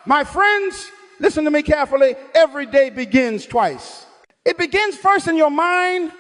My friends, listen to me carefully. Every day begins twice. It begins first in your mind,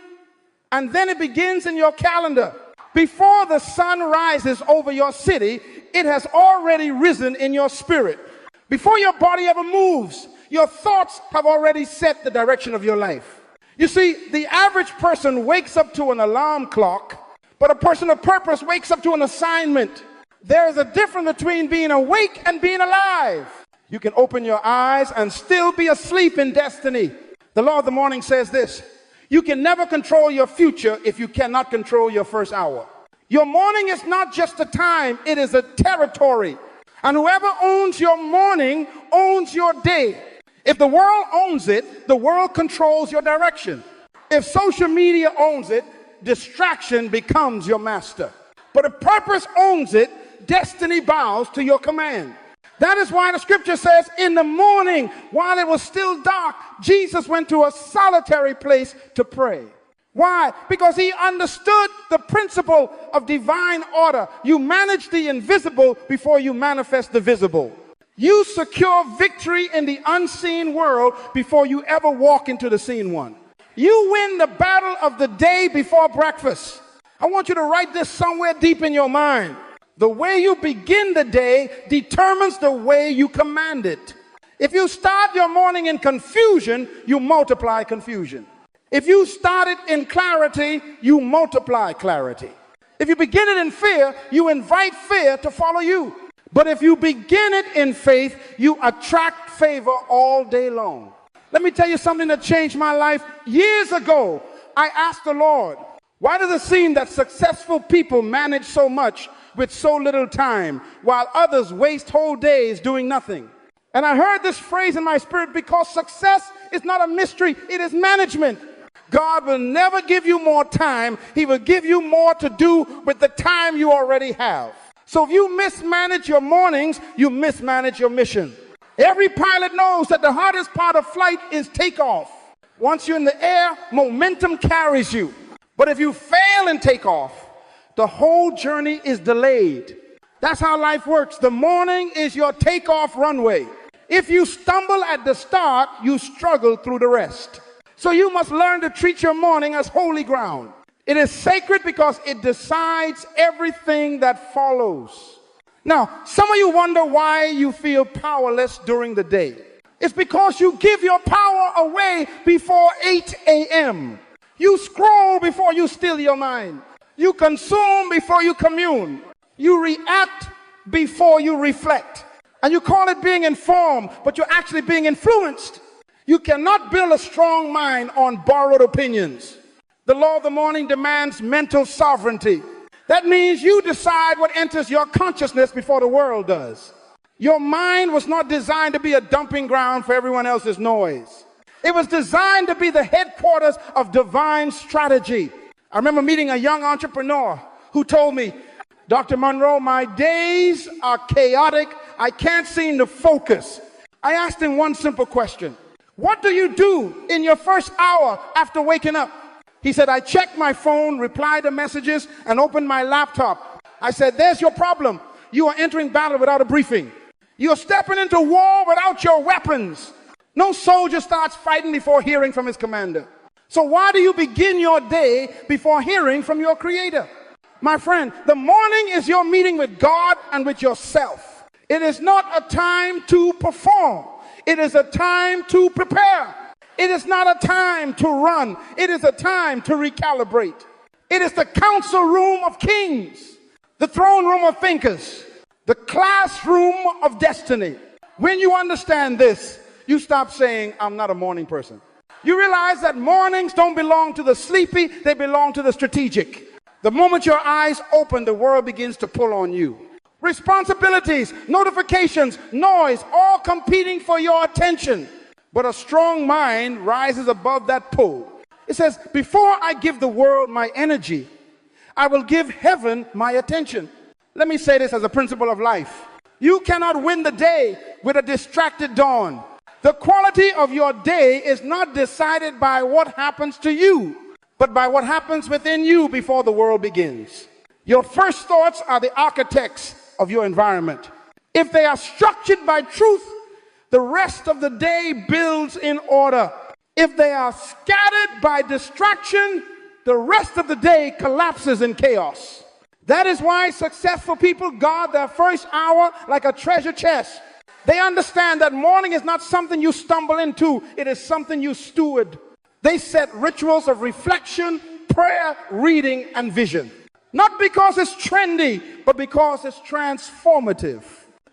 and then it begins in your calendar. Before the sun rises over your city, it has already risen in your spirit. Before your body ever moves, your thoughts have already set the direction of your life. You see, the average person wakes up to an alarm clock, but a person of purpose wakes up to an assignment. There is a difference between being awake and being alive. You can open your eyes and still be asleep in destiny. The law of the morning says this: you can never control your future if you cannot control your first hour. Your morning is not just a time, it is a territory. And whoever owns your morning owns your day. If the world owns it, the world controls your direction. If social media owns it, distraction becomes your master. But if purpose owns it, destiny bows to your command. That is why the scripture says, in the morning, while it was still dark, Jesus went to a solitary place to pray. Why? Because he understood the principle of divine order. You manage the invisible before you manifest the visible. You secure victory in the unseen world before you ever walk into the seen one. You win the battle of the day before breakfast. I want you to write this somewhere deep in your mind. The way you begin the day determines the way you command it. If you start your morning in confusion, you multiply confusion. If you start it in clarity, you multiply clarity. If you begin it in fear, you invite fear to follow you. But if you begin it in faith, you attract favor all day long. Let me tell you something that changed my life. Years ago, I asked the Lord, why does it seem that successful people manage so much with so little time, while others waste whole days doing nothing? And I heard this phrase in my spirit: because success is not a mystery, it is management. God will never give you more time. He will give you more to do with the time you already have. So if you mismanage your mornings, you mismanage your mission. Every pilot knows that the hardest part of flight is takeoff. Once you're in the air, momentum carries you. But if you fail in takeoff, the whole journey is delayed. That's how life works. The morning is your takeoff runway. If you stumble at the start, you struggle through the rest. So you must learn to treat your morning as holy ground. It is sacred because it decides everything that follows. Now, some of you wonder why you feel powerless during the day. It's because you give your power away before 8 a.m. You scroll before you still your mind. You consume before you commune. You react before you reflect. And you call it being informed, but you're actually being influenced. You cannot build a strong mind on borrowed opinions. The law of the morning demands mental sovereignty. That means you decide what enters your consciousness before the world does. Your mind was not designed to be a dumping ground for everyone else's noise. It was designed to be the headquarters of divine strategy. I remember meeting a young entrepreneur who told me, Dr. Munroe, my days are chaotic. I can't seem to focus. I asked him one simple question. What do you do in your first hour after waking up? He said, I check my phone, reply to messages, and open my laptop. I said, there's your problem. You are entering battle without a briefing. You're stepping into war without your weapons. No soldier starts fighting before hearing from his commander. So why do you begin your day before hearing from your Creator? My friend, the morning is your meeting with God and with yourself. It is not a time to perform. It is a time to prepare. It is not a time to run. It is a time to recalibrate. It is the council room of kings, the throne room of thinkers, the classroom of destiny. When you understand this, you stop saying, I'm not a morning person. You realize that mornings don't belong to the sleepy, they belong to the strategic. The moment your eyes open, the world begins to pull on you. Responsibilities, notifications, noise, all competing for your attention. But a strong mind rises above that pull. It says, before I give the world my energy, I will give heaven my attention. Let me say this as a principle of life. You cannot win the day with a distracted dawn. The quality of your day is not decided by what happens to you, but by what happens within you before the world begins. Your first thoughts are the architects of your environment. If they are structured by truth, the rest of the day builds in order. If they are scattered by distraction, the rest of the day collapses in chaos. That is why successful people guard their first hour like a treasure chest. They understand that morning is not something you stumble into, it is something you steward. They set rituals of reflection, prayer, reading, and vision. Not because it's trendy, but because it's transformative.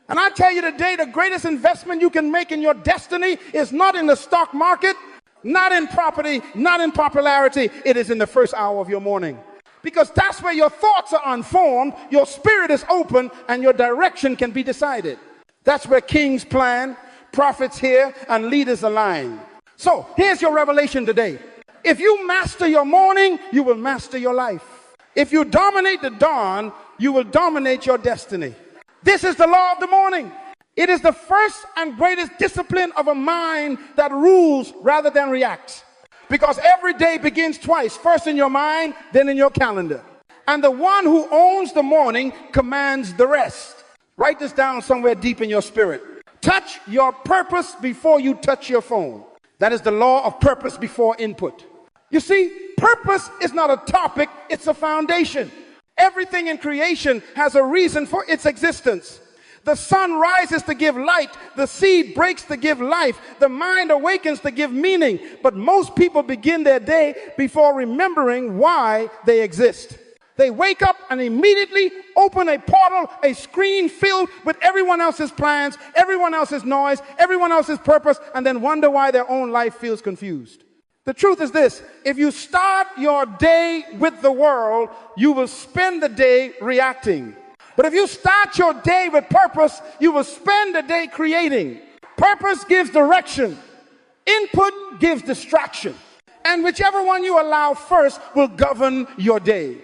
And I tell you today, the greatest investment you can make in your destiny is not in the stock market, not in property, not in popularity. It is in the first hour of your morning. Because that's where your thoughts are unformed, your spirit is open, and your direction can be decided. That's where kings plan, prophets hear, and leaders align. So here's your revelation today. If you master your morning, you will master your life. If you dominate the dawn, you will dominate your destiny. This is the law of the morning. It is the first and greatest discipline of a mind that rules rather than reacts. Because every day begins twice, first in your mind, then in your calendar. And the one who owns the morning commands the rest. Write this down somewhere deep in your spirit. Touch your purpose before you touch your phone. That is the law of purpose before input. You see, purpose is not a topic, it's a foundation. Everything in creation has a reason for its existence. The sun rises to give light, the seed breaks to give life, the mind awakens to give meaning. But most people begin their day before remembering why they exist. They wake up and immediately open a portal, a screen filled with everyone else's plans, everyone else's noise, everyone else's purpose, and then wonder why their own life feels confused. The truth is this: if you start your day with the world, you will spend the day reacting. But if you start your day with purpose, you will spend the day creating. Purpose gives direction. Input gives distraction. And whichever one you allow first will govern your day.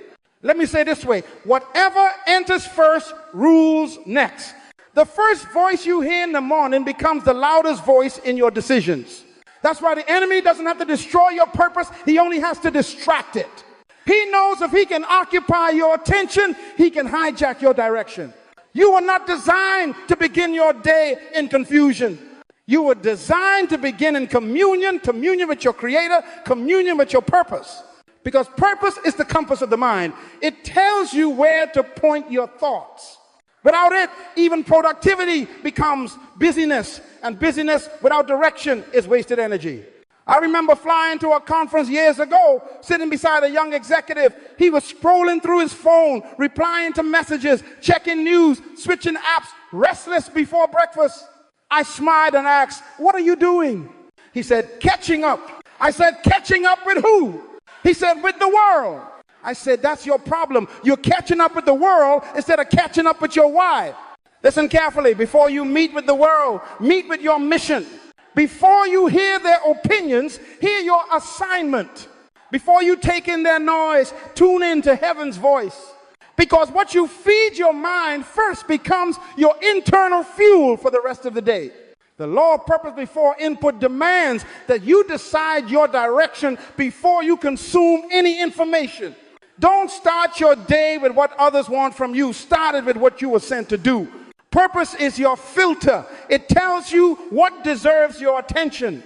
Let me say it this way: whatever enters first rules next. The first voice you hear in the morning becomes the loudest voice in your decisions. That's why the enemy doesn't have to destroy your purpose. He only has to distract it. He knows if he can occupy your attention, he can hijack your direction. You were not designed to begin your day in confusion. You were designed to begin in communion with your Creator, communion with your purpose. Because purpose is the compass of the mind. It tells you where to point your thoughts. Without it, even productivity becomes busyness, and busyness without direction is wasted energy. I remember flying to a conference years ago, sitting beside a young executive. He was scrolling through his phone, replying to messages, checking news, switching apps, restless before breakfast. I smiled and asked, "What are you doing?" He said, "Catching up." I said, "Catching up with who?" He said, "With the world." I said, "That's your problem. You're catching up with the world instead of catching up with your why." Listen carefully. Before you meet with the world, meet with your mission. Before you hear their opinions, hear your assignment. Before you take in their noise, tune in to heaven's voice. Because what you feed your mind first becomes your internal fuel for the rest of the day. The law of purpose before input demands that you decide your direction before you consume any information. Don't start your day with what others want from you. Start it with what you were sent to do. Purpose is your filter. It tells you what deserves your attention.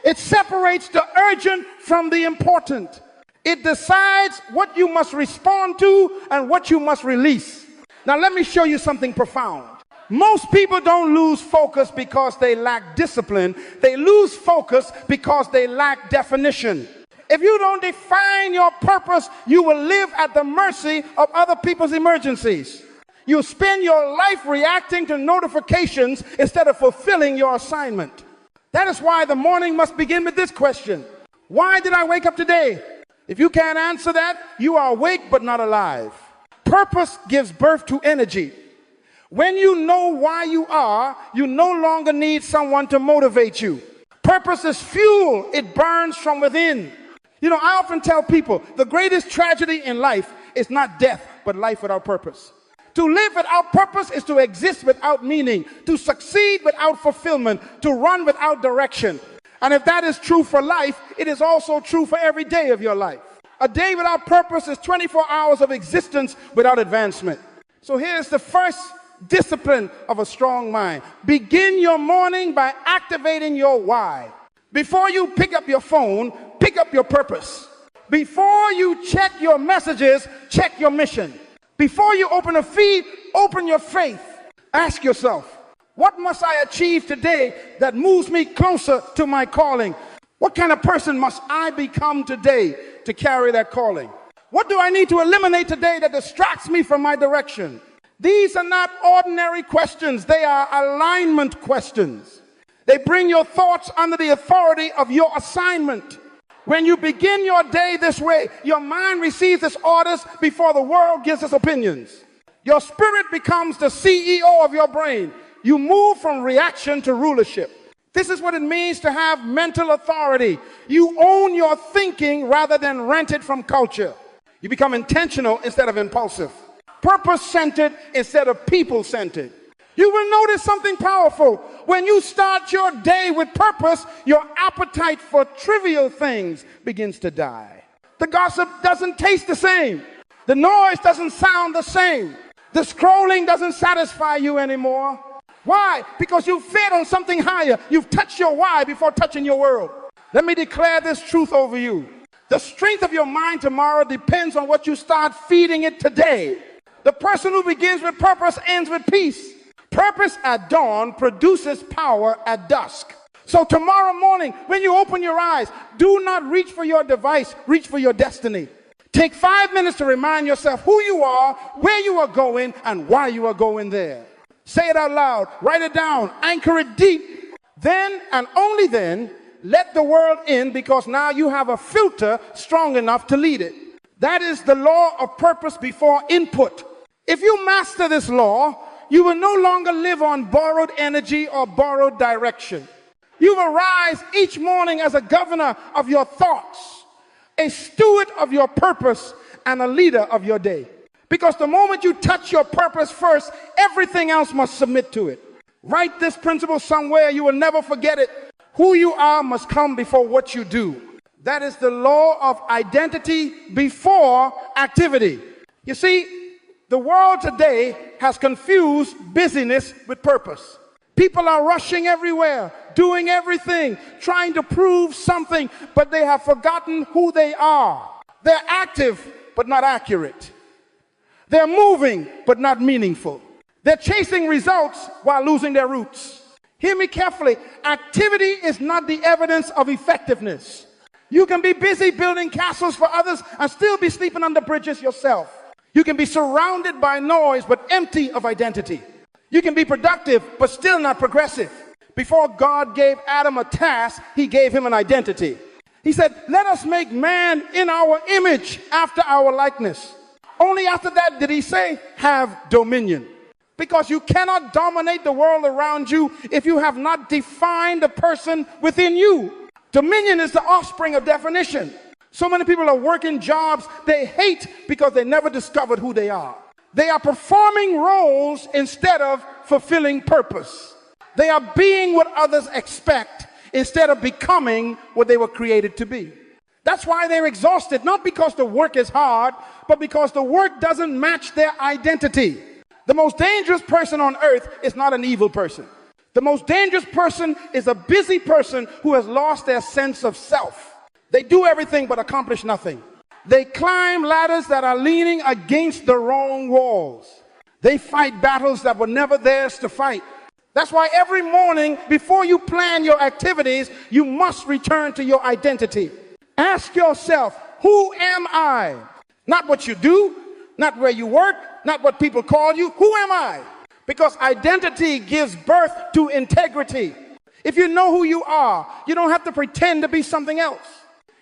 It separates the urgent from the important. It decides what you must respond to and what you must release. Now let me show you something profound. Most people don't lose focus because they lack discipline. They lose focus because they lack definition. If you don't define your purpose, you will live at the mercy of other people's emergencies. You spend your life reacting to notifications instead of fulfilling your assignment. That is why the morning must begin with this question: why did I wake up today? If you can't answer that, you are awake but not alive. Purpose gives birth to energy. When you know why you are, you no longer need someone to motivate you. Purpose is fuel. It burns from within. You know, I often tell people the greatest tragedy in life is not death, but life without purpose. To live without purpose is to exist without meaning, to succeed without fulfillment, to run without direction. And if that is true for life, it is also true for every day of your life. A day without purpose is 24 hours of existence without advancement. So here's the first discipline of a strong mind. Begin your morning by activating your why. Before you pick up your phone, pick up your purpose. Before you check your messages, check your mission. Before you open a feed, open your faith. Ask yourself, what must I achieve today that moves me closer to my calling? What kind of person must I become today to carry that calling? What do I need to eliminate today that distracts me from my direction? These are not ordinary questions. They are alignment questions. They bring your thoughts under the authority of your assignment. When you begin your day this way, your mind receives its orders before the world gives its opinions. Your spirit becomes the CEO of your brain. You move from reaction to rulership. This is what it means to have mental authority. You own your thinking rather than rent it from culture. You become intentional instead of impulsive. Purpose-centered instead of people-centered. You will notice something powerful. When you start your day with purpose, your appetite for trivial things begins to die. The gossip doesn't taste the same. The noise doesn't sound the same. The scrolling doesn't satisfy you anymore. Why? Because you fed on something higher. You've touched your why before touching your world. Let me declare this truth over you. The strength of your mind tomorrow depends on what you start feeding it today. The person who begins with purpose ends with peace. Purpose at dawn produces power at dusk. So tomorrow morning, when you open your eyes, do not reach for your device, reach for your destiny. Take 5 minutes to remind yourself who you are, where you are going, and why you are going there. Say it out loud, write it down, anchor it deep. Then and only then, let the world in, because now you have a filter strong enough to lead it. That is the law of purpose before input. If you master this law, you will no longer live on borrowed energy or borrowed direction. You will rise each morning as a governor of your thoughts, a steward of your purpose, and a leader of your day. Because the moment you touch your purpose first, everything else must submit to it. Write this principle somewhere. You will never forget it. Who you are must come before what you do. That is the law of identity before activity. You see, the world today has confused busyness with purpose. People are rushing everywhere, doing everything, trying to prove something, but they have forgotten who they are. They're active, but not accurate. They're moving, but not meaningful. They're chasing results while losing their roots. Hear me carefully. Activity is not the evidence of effectiveness. You can be busy building castles for others and still be sleeping under bridges yourself. You can be surrounded by noise but empty of identity. You can be productive but still not progressive. Before God gave Adam a task, he gave him an identity. He said, let us make man in our image after our likeness. Only after that did he say, have dominion. Because you cannot dominate the world around you if you have not defined the person within you. Dominion is the offspring of definition. So many people are working jobs they hate because they never discovered who they are. They are performing roles instead of fulfilling purpose. They are being what others expect instead of becoming what they were created to be. That's why they're exhausted, not because the work is hard, but because the work doesn't match their identity. The most dangerous person on earth is not an evil person. The most dangerous person is a busy person who has lost their sense of self. They do everything but accomplish nothing. They climb ladders that are leaning against the wrong walls. They fight battles that were never theirs to fight. That's why every morning before you plan your activities, you must return to your identity. Ask yourself, who am I? Not what you do, not where you work, not what people call you. Who am I? Because identity gives birth to integrity. If you know who you are, you don't have to pretend to be something else.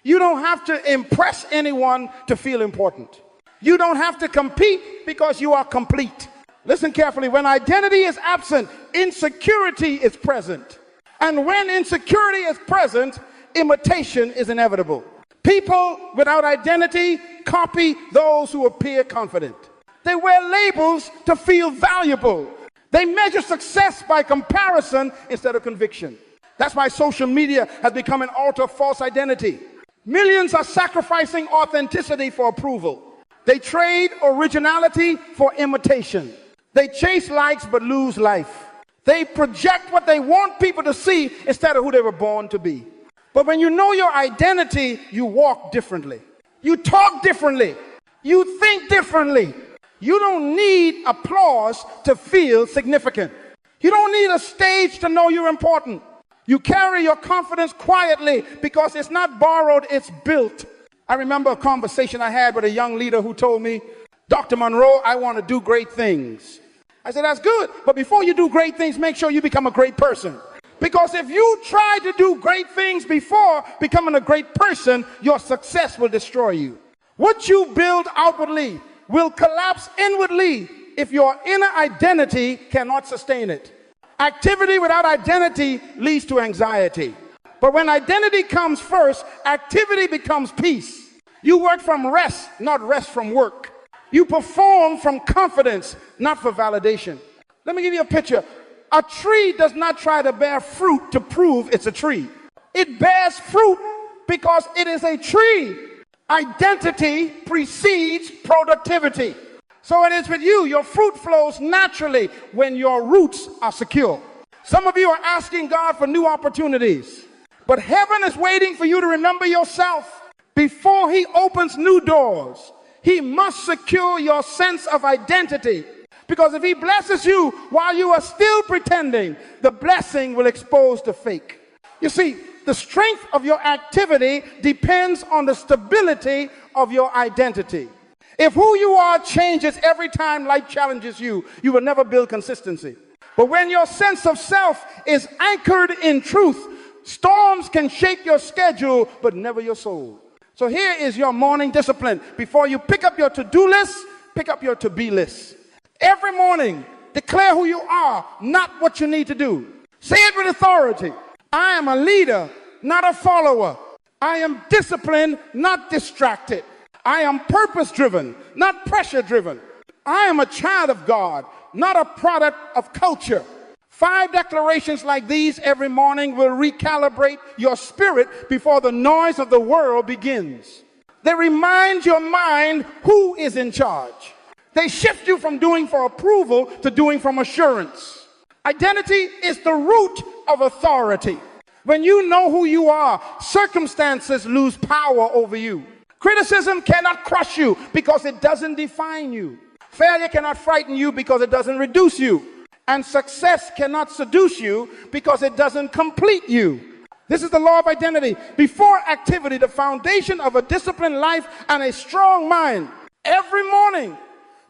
You don't have to impress anyone to feel important. You don't have to compete because you are complete. Listen carefully. When identity is absent, insecurity is present. And when insecurity is present, imitation is inevitable. People without identity copy those who appear confident. They wear labels to feel valuable. They measure success by comparison instead of conviction. That's why social media has become an altar of false identity. Millions are sacrificing authenticity for approval. They trade originality for imitation. They chase likes but lose life. They project what they want people to see instead of who they were born to be. But when you know your identity, you walk differently. You talk differently. You think differently. You don't need applause to feel significant. You don't need a stage to know you're important. You carry your confidence quietly because it's not borrowed, it's built. I remember a conversation I had with a young leader who told me, Dr. Munroe, I want to do great things. I said, that's good, but before you do great things, make sure you become a great person. Because if you try to do great things before becoming a great person, your success will destroy you. What you build outwardly will collapse inwardly if your inner identity cannot sustain it. Activity without identity leads to anxiety. But when identity comes first, activity becomes peace. You work from rest, not rest from work. You perform from confidence, not for validation. Let me give you a picture. A tree does not try to bear fruit to prove it's a tree. It bears fruit because it is a tree. Identity precedes productivity. So it is with you. Your fruit flows naturally when your roots are secure. Some of you are asking God for new opportunities, but heaven is waiting for you to remember yourself. Before he opens new doors, he must secure your sense of identity. Because if he blesses you while you are still pretending, the blessing will expose the fake. You see, the strength of your activity depends on the stability of your identity. If who you are changes every time life challenges you, you will never build consistency. But when your sense of self is anchored in truth, storms can shake your schedule, but never your soul. So here is your morning discipline. Before you pick up your to-do list, pick up your to-be list. Every morning, declare who you are, not what you need to do. Say it with authority. I am a leader, not a follower. I am disciplined, not distracted. I am purpose-driven, not pressure-driven. I am a child of God, not a product of culture. 5 declarations like these every morning will recalibrate your spirit before the noise of the world begins. They remind your mind who is in charge. They shift you from doing for approval to doing from assurance. Identity is the root of authority. When you know who you are, circumstances lose power over you. Criticism cannot crush you because it doesn't define you. Failure cannot frighten you because it doesn't reduce you. And success cannot seduce you because it doesn't complete you. This is the law of identity. Before activity, the foundation of a disciplined life and a strong mind. Every morning,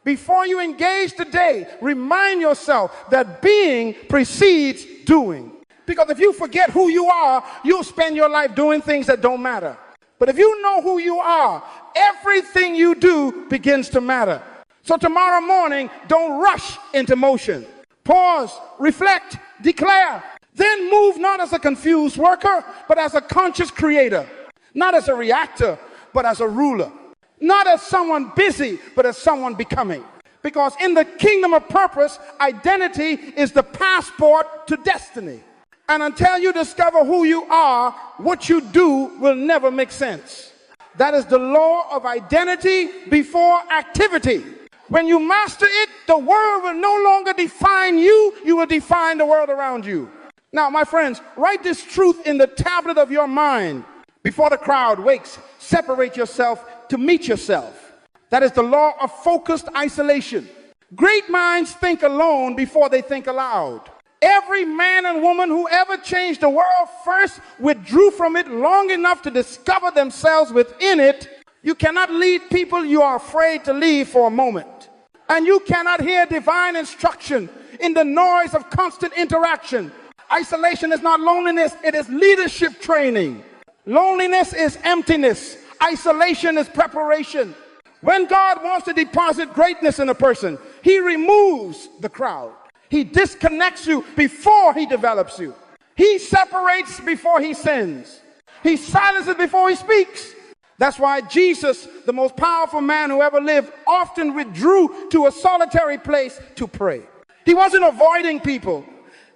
before you engage the day, remind yourself that being precedes doing. Because if you forget who you are, you'll spend your life doing things that don't matter. But if you know who you are, everything you do begins to matter. So tomorrow morning, don't rush into motion. Pause, reflect, declare. Then move not as a confused worker, but as a conscious creator. Not as a reactor, but as a ruler. Not as someone busy, but as someone becoming. Because in the kingdom of purpose, identity is the passport to destiny. And until you discover who you are, what you do will never make sense. That is the law of identity before activity. When you master it, the world will no longer define you, you will define the world around you. Now, my friends, write this truth in the tablet of your mind. Before the crowd wakes, separate yourself to meet yourself. That is the law of focused isolation. Great minds think alone before they think aloud. Every man and woman who ever changed the world first withdrew from it long enough to discover themselves within it. You cannot lead people you are afraid to leave for a moment. And you cannot hear divine instruction in the noise of constant interaction. Isolation is not loneliness, it is leadership training. Loneliness is emptiness. Isolation is preparation. When God wants to deposit greatness in a person, he removes the crowd. He disconnects you before he develops you. He separates before he sends. He silences before he speaks. That's why Jesus, the most powerful man who ever lived, often withdrew to a solitary place to pray. He wasn't avoiding people.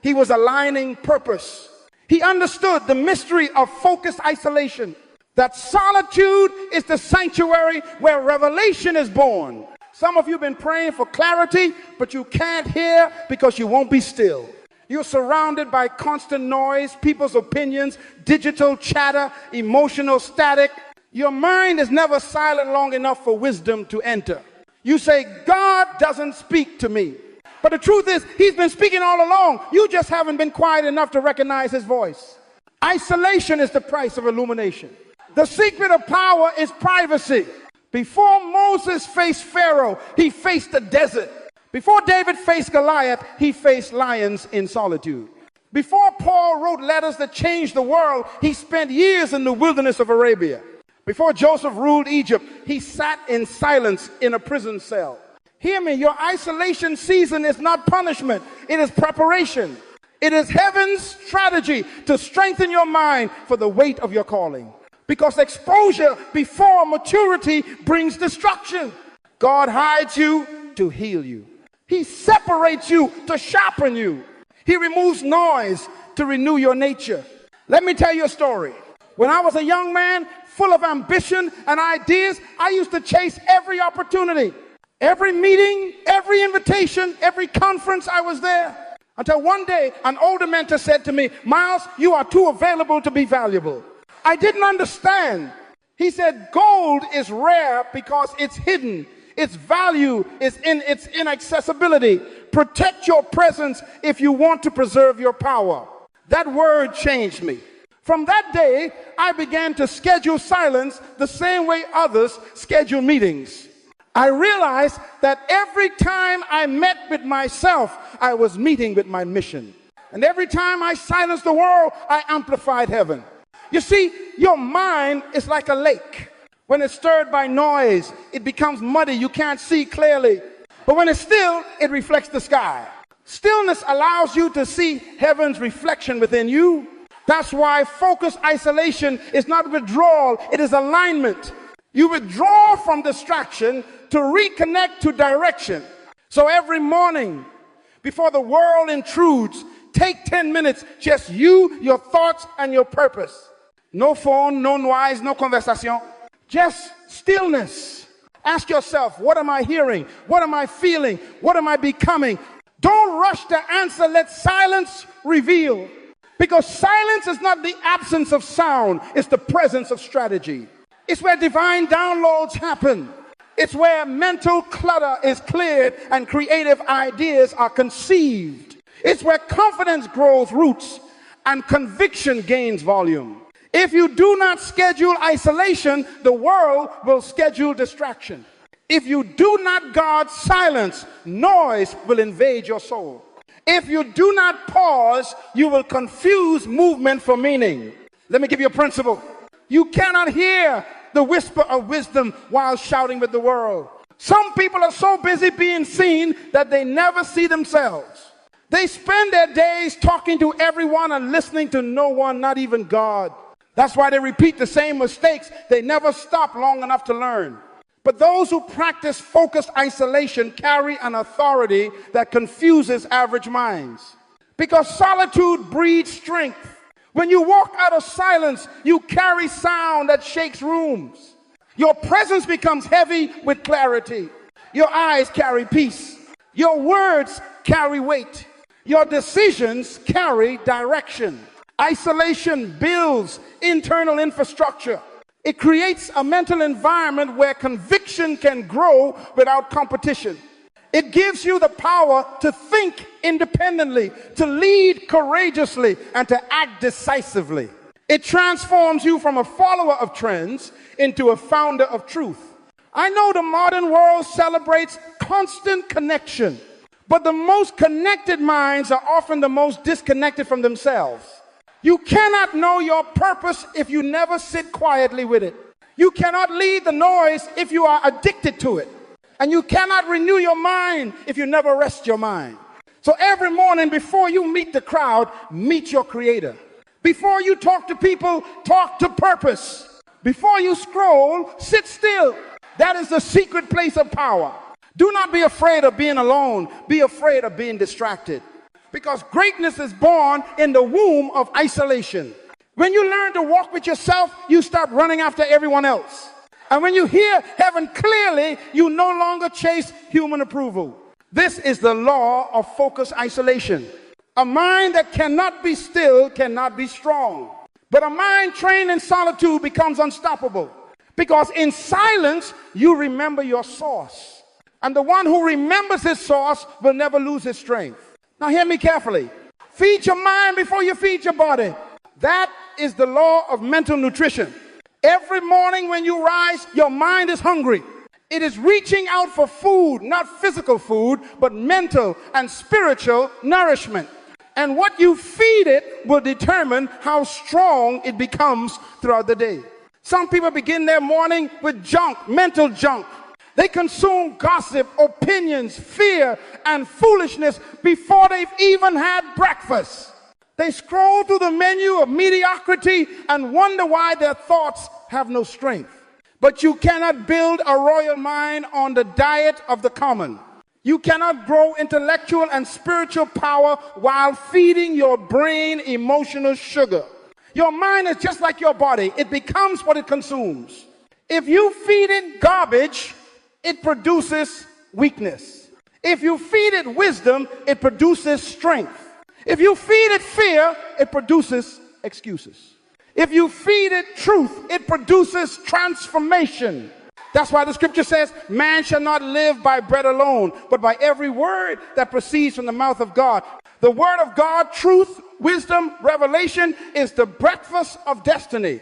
He was aligning purpose. He understood the mystery of focused isolation. That solitude is the sanctuary where revelation is born. Some of you have been praying for clarity, but you can't hear because you won't be still. You're surrounded by constant noise, people's opinions, digital chatter, emotional static. Your mind is never silent long enough for wisdom to enter. You say, God doesn't speak to me. But the truth is, he's been speaking all along. You just haven't been quiet enough to recognize his voice. Isolation is the price of illumination. The secret of power is privacy. Before Moses faced Pharaoh, he faced the desert. Before David faced Goliath, he faced lions in solitude. Before Paul wrote letters that changed the world, he spent years in the wilderness of Arabia. Before Joseph ruled Egypt, he sat in silence in a prison cell. Hear me, your isolation season is not punishment, it is preparation. It is heaven's strategy to strengthen your mind for the weight of your calling. Because exposure before maturity brings destruction. God hides you to heal you. He separates you to sharpen you. He removes noise to renew your nature. Let me tell you a story. When I was a young man, full of ambition and ideas, I used to chase every opportunity. Every meeting, every invitation, every conference, I was there. Until one day, an older mentor said to me, Myles, you are too available to be valuable. I didn't understand. He said, gold is rare because it's hidden. Its value is in its inaccessibility. Protect your presence if you want to preserve your power. That word changed me. From that day, I began to schedule silence the same way others schedule meetings. I realized that every time I met with myself, I was meeting with my mission. And every time I silenced the world, I amplified heaven. You see, your mind is like a lake. When it's stirred by noise, it becomes muddy. You can't see clearly. But when it's still, it reflects the sky. Stillness allows you to see heaven's reflection within you. That's why focused isolation is not withdrawal, it is alignment. You withdraw from distraction to reconnect to direction. So every morning, before the world intrudes, take 10 minutes, just you, your thoughts, and your purpose. No phone, no noise, no conversation. Just stillness. Ask yourself, what am I hearing? What am I feeling? What am I becoming? Don't rush to answer, let silence reveal. Because silence is not the absence of sound, it's the presence of strategy. It's where divine downloads happen. It's where mental clutter is cleared and creative ideas are conceived. It's where confidence grows roots and conviction gains volume. If you do not schedule isolation, the world will schedule distraction. If you do not guard silence, noise will invade your soul. If you do not pause, you will confuse movement for meaning. Let me give you a principle. You cannot hear the whisper of wisdom while shouting with the world. Some people are so busy being seen that they never see themselves. They spend their days talking to everyone and listening to no one, not even God. That's why they repeat the same mistakes. They never stop long enough to learn. But those who practice focused isolation carry an authority that confuses average minds. Because solitude breeds strength. When you walk out of silence, you carry sound that shakes rooms. Your presence becomes heavy with clarity. Your eyes carry peace. Your words carry weight. Your decisions carry direction. Isolation builds internal infrastructure. It creates a mental environment where conviction can grow without competition. It gives you the power to think independently, to lead courageously, and to act decisively. It transforms you from a follower of trends into a founder of truth. I know the modern world celebrates constant connection, but the most connected minds are often the most disconnected from themselves. You cannot know your purpose if you never sit quietly with it. You cannot lead the noise if you are addicted to it. And you cannot renew your mind if you never rest your mind. So every morning before you meet the crowd, meet your creator. Before you talk to people, talk to purpose. Before you scroll, sit still. That is the secret place of power. Do not be afraid of being alone. Be afraid of being distracted. Because greatness is born in the womb of isolation. When you learn to walk with yourself, you stop running after everyone else. And when you hear heaven clearly, you no longer chase human approval. This is the law of focus isolation. A mind that cannot be still cannot be strong. But a mind trained in solitude becomes unstoppable. Because in silence, you remember your source. And the one who remembers his source will never lose his strength. Now hear me carefully. Feed your mind before you feed your body. That is the law of mental nutrition. Every morning when you rise, your mind is hungry. It is reaching out for food, not physical food, but mental and spiritual nourishment. And what you feed it will determine how strong it becomes throughout the day. Some people begin their morning with junk, mental junk. They consume gossip, opinions, fear, and foolishness before they've even had breakfast. They scroll through the menu of mediocrity and wonder why their thoughts have no strength. But you cannot build a royal mind on the diet of the common. You cannot grow intellectual and spiritual power while feeding your brain emotional sugar. Your mind is just like your body. It becomes what it consumes. If you feed it garbage, it produces weakness. If you feed it wisdom, it produces strength. If you feed it fear, it produces excuses. If you feed it truth, it produces transformation. That's why the scripture says, man shall not live by bread alone, but by every word that proceeds from the mouth of God. The word of God, truth, wisdom, revelation, is the breakfast of destiny.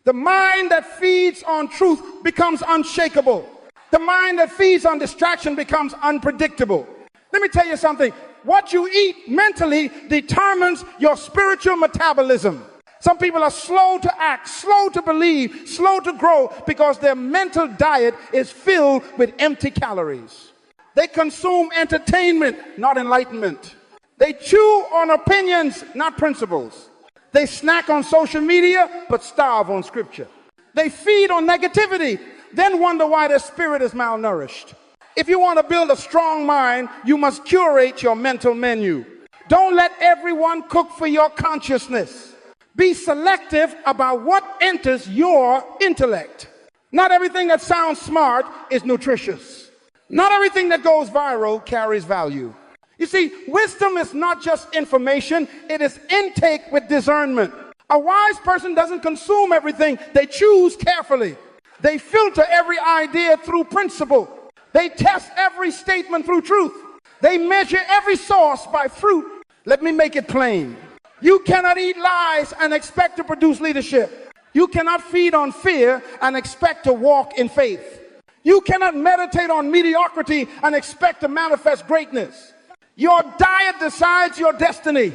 The mind that feeds on truth becomes unshakable. The mind that feeds on distraction becomes unpredictable. Let me tell you something. What you eat mentally determines your spiritual metabolism. Some people are slow to act, slow to believe, slow to grow because their mental diet is filled with empty calories. They consume entertainment, not enlightenment. They chew on opinions, not principles. They snack on social media, but starve on scripture. They feed on negativity, then wonder why their spirit is malnourished. If you want to build a strong mind, you must curate your mental menu. Don't let everyone cook for your consciousness. Be selective about what enters your intellect. Not everything that sounds smart is nutritious. Not everything that goes viral carries value. You see, wisdom is not just information, it is intake with discernment. A wise person doesn't consume everything, they choose carefully. They filter every idea through principle. They test every statement through truth. They measure every source by fruit. Let me make it plain. You cannot eat lies and expect to produce leadership. You cannot feed on fear and expect to walk in faith. You cannot meditate on mediocrity and expect to manifest greatness. Your diet decides your destiny.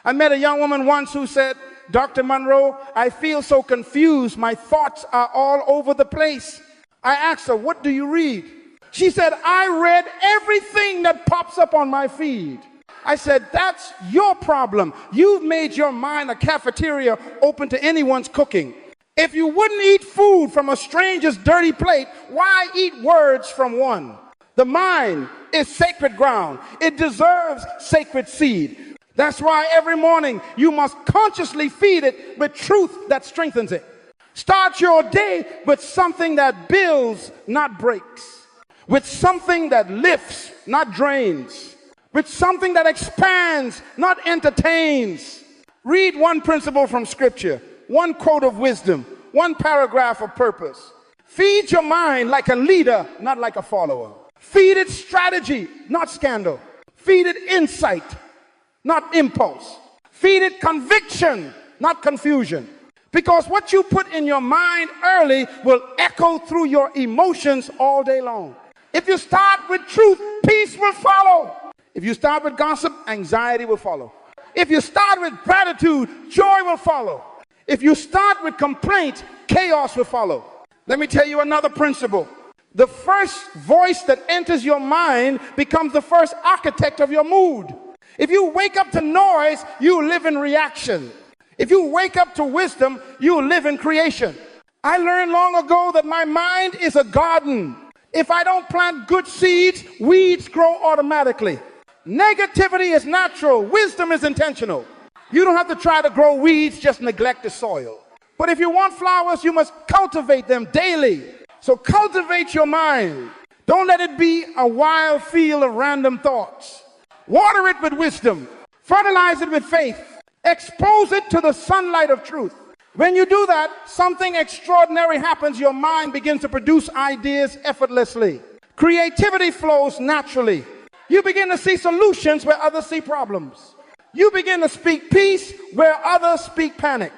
I met a young woman once who said, Dr. Munroe, I feel so confused. My thoughts are all over the place. I asked her, what do you read? She said, I read everything that pops up on my feed. I said, that's your problem. You've made your mind a cafeteria open to anyone's cooking. If you wouldn't eat food from a stranger's dirty plate, why eat words from one? The mind is sacred ground. It deserves sacred seed. That's why every morning you must consciously feed it with truth that strengthens it. Start your day with something that builds, not breaks. With something that lifts, not drains. With something that expands, not entertains. Read one principle from scripture, one quote of wisdom, one paragraph of purpose. Feed your mind like a leader, not like a follower. Feed it strategy, not scandal. Feed it insight, not impulse. Feed it conviction, not confusion. Because what you put in your mind early will echo through your emotions all day long. If you start with truth, peace will follow. If you start with gossip, anxiety will follow. If you start with gratitude, joy will follow. If you start with complaint, chaos will follow. Let me tell you another principle. The first voice that enters your mind becomes the first architect of your mood. If you wake up to noise, you live in reaction. If you wake up to wisdom, you live in creation. I learned long ago that my mind is a garden. If I don't plant good seeds, weeds grow automatically. Negativity is natural. Wisdom is intentional. You don't have to try to grow weeds, just neglect the soil. But if you want flowers, you must cultivate them daily. So cultivate your mind. Don't let it be a wild field of random thoughts. Water it with wisdom. Fertilize it with faith. Expose it to the sunlight of truth. When you do that, something extraordinary happens. Your mind begins to produce ideas effortlessly. Creativity flows naturally. You begin to see solutions where others see problems. You begin to speak peace where others speak panic.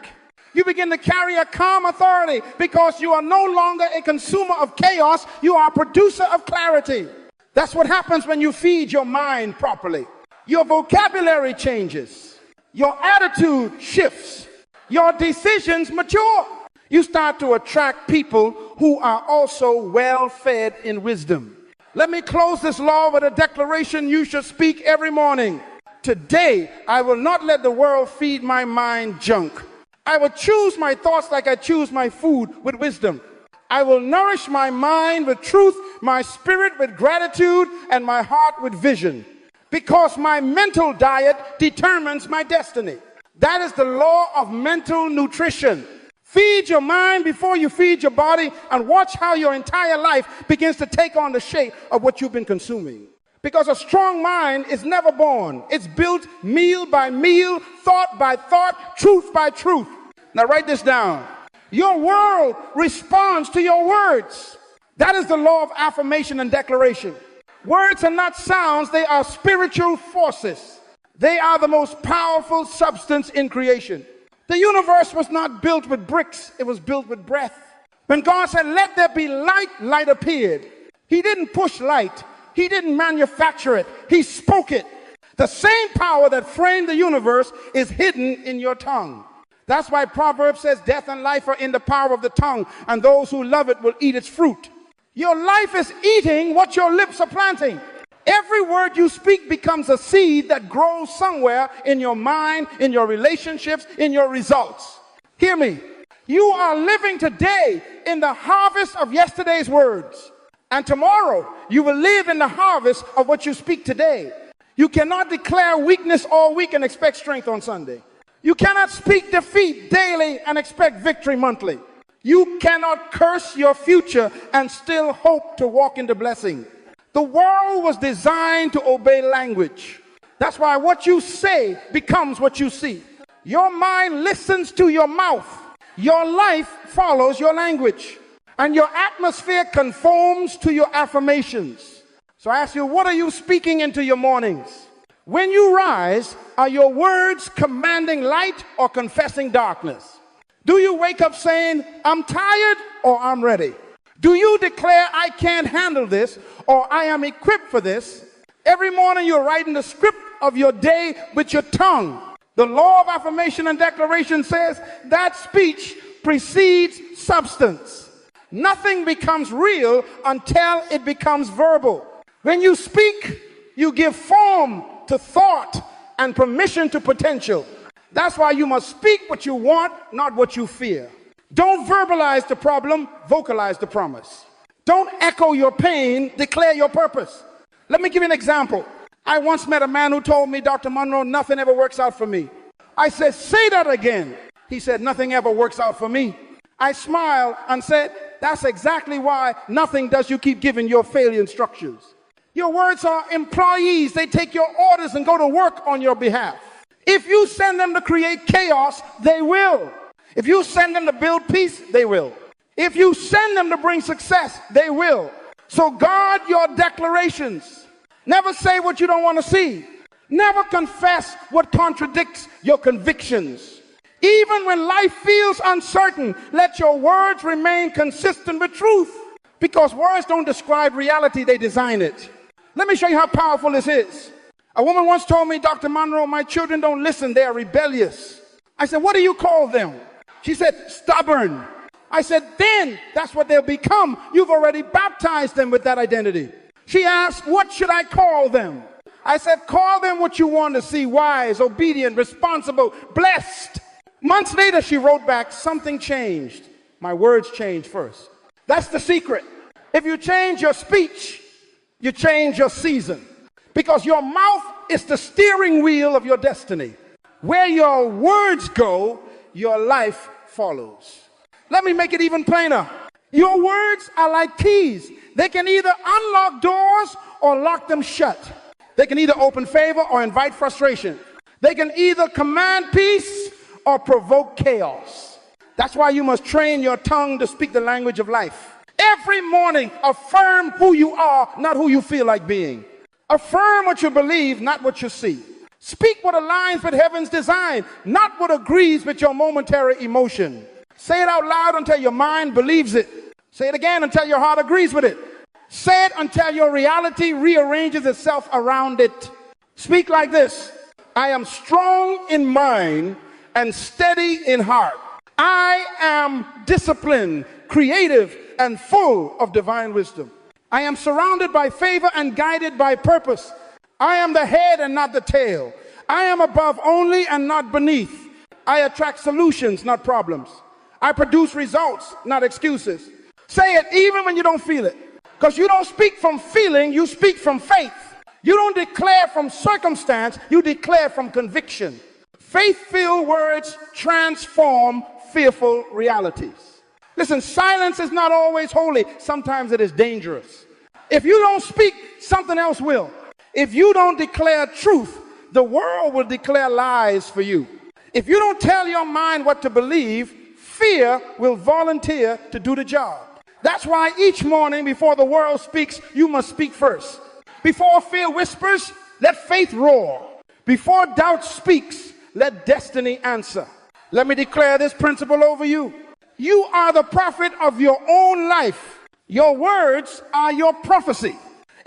You begin to carry a calm authority because you are no longer a consumer of chaos. You are a producer of clarity. That's what happens when you feed your mind properly. Your vocabulary changes. Your attitude shifts. Your decisions mature. You start to attract people who are also well fed in wisdom. Let me close this law with a declaration you should speak every morning. Today, I will not let the world feed my mind junk. I will choose my thoughts like I choose my food with wisdom. I will nourish my mind with truth, my spirit with gratitude, and my heart with vision. Because my mental diet determines my destiny. That is the law of mental nutrition. Feed your mind before you feed your body, and watch how your entire life begins to take on the shape of what you've been consuming. Because a strong mind is never born. It's built meal by meal, thought by thought, truth by truth. Now write this down. Your world responds to your words. That is the law of affirmation and declaration. Words are not sounds, they are spiritual forces. They are the most powerful substance in creation. The universe was not built with bricks, it was built with breath. When God said, let there be light, light appeared. He didn't push light. He didn't manufacture it. He spoke it. The same power that framed the universe is hidden in your tongue. That's why Proverbs says death and life are in the power of the tongue, and those who love it will eat its fruit. Your life is eating what your lips are planting. Every word you speak becomes a seed that grows somewhere in your mind, in your relationships, in your results. Hear me. You are living today in the harvest of yesterday's words. And tomorrow, you will live in the harvest of what you speak today. You cannot declare weakness all week and expect strength on Sunday. You cannot speak defeat daily and expect victory monthly. You cannot curse your future and still hope to walk into blessing. The world was designed to obey language. That's why what you say becomes what you see. Your mind listens to your mouth. Your life follows your language. And your atmosphere conforms to your affirmations. So I ask you, what are you speaking into your mornings? When you rise, are your words commanding light or confessing darkness? Do you wake up saying, I'm tired or I'm ready? Do you declare, I can't handle this or I am equipped for this? Every morning you're writing the script of your day with your tongue. The law of affirmation and declaration says that speech precedes substance. Nothing becomes real until it becomes verbal. When you speak, you give form to thought and permission to potential. That's why you must speak what you want, not what you fear. Don't verbalize the problem, vocalize the promise. Don't echo your pain, declare your purpose. Let me give you an example. I once met a man who told me, Dr. Munroe, nothing ever works out for me. I said, say that again. He said, nothing ever works out for me. I smiled and said, that's exactly why nothing does you keep giving your failure instructions. Your words are employees. They take your orders and go to work on your behalf. If you send them to create chaos, they will. If you send them to build peace, they will. If you send them to bring success, they will. So guard your declarations. Never say what you don't want to see. Never confess what contradicts your convictions. Even when life feels uncertain, let your words remain consistent with truth. Because words don't describe reality, they design it. Let me show you how powerful this is. A woman once told me, Dr. Munroe, my children don't listen, they are rebellious. I said, what do you call them? She said, stubborn. I said, then that's what they'll become. You've already baptized them with that identity. She asked, what should I call them? I said, call them what you want to see: wise, obedient, responsible, blessed. Months later, she wrote back, something changed. My words changed first. That's the secret. If you change your speech, you change your season. Because your mouth is the steering wheel of your destiny. Where your words go, your life follows. Let me make it even plainer. Your words are like keys. They can either unlock doors or lock them shut. They can either open favor or invite frustration. They can either command peace or provoke chaos. That's why you must train your tongue to speak the language of life. Every morning, affirm who you are, not who you feel like being. Affirm what you believe, not what you see. Speak what aligns with heaven's design, not what agrees with your momentary emotion. Say it out loud until your mind believes it. Say it again until your heart agrees with it. Say it until your reality rearranges itself around it. Speak like this: I am strong in mind and steady in heart. I am disciplined, creative, and full of divine wisdom. I am surrounded by favor and guided by purpose. I am the head and not the tail. I am above only and not beneath. I attract solutions, not problems. I produce results, not excuses. Say it even when you don't feel it. Because you don't speak from feeling, you speak from faith. You don't declare from circumstance, you declare from conviction. Faith-filled words transform fearful realities. Listen, silence is not always holy. Sometimes it is dangerous. If you don't speak, something else will. If you don't declare truth, the world will declare lies for you. If you don't tell your mind what to believe, fear will volunteer to do the job. That's why each morning before the world speaks, you must speak first. Before fear whispers, let faith roar. Before doubt speaks, let destiny answer. Let me declare this principle over you. You are the prophet of your own life. Your words are your prophecy.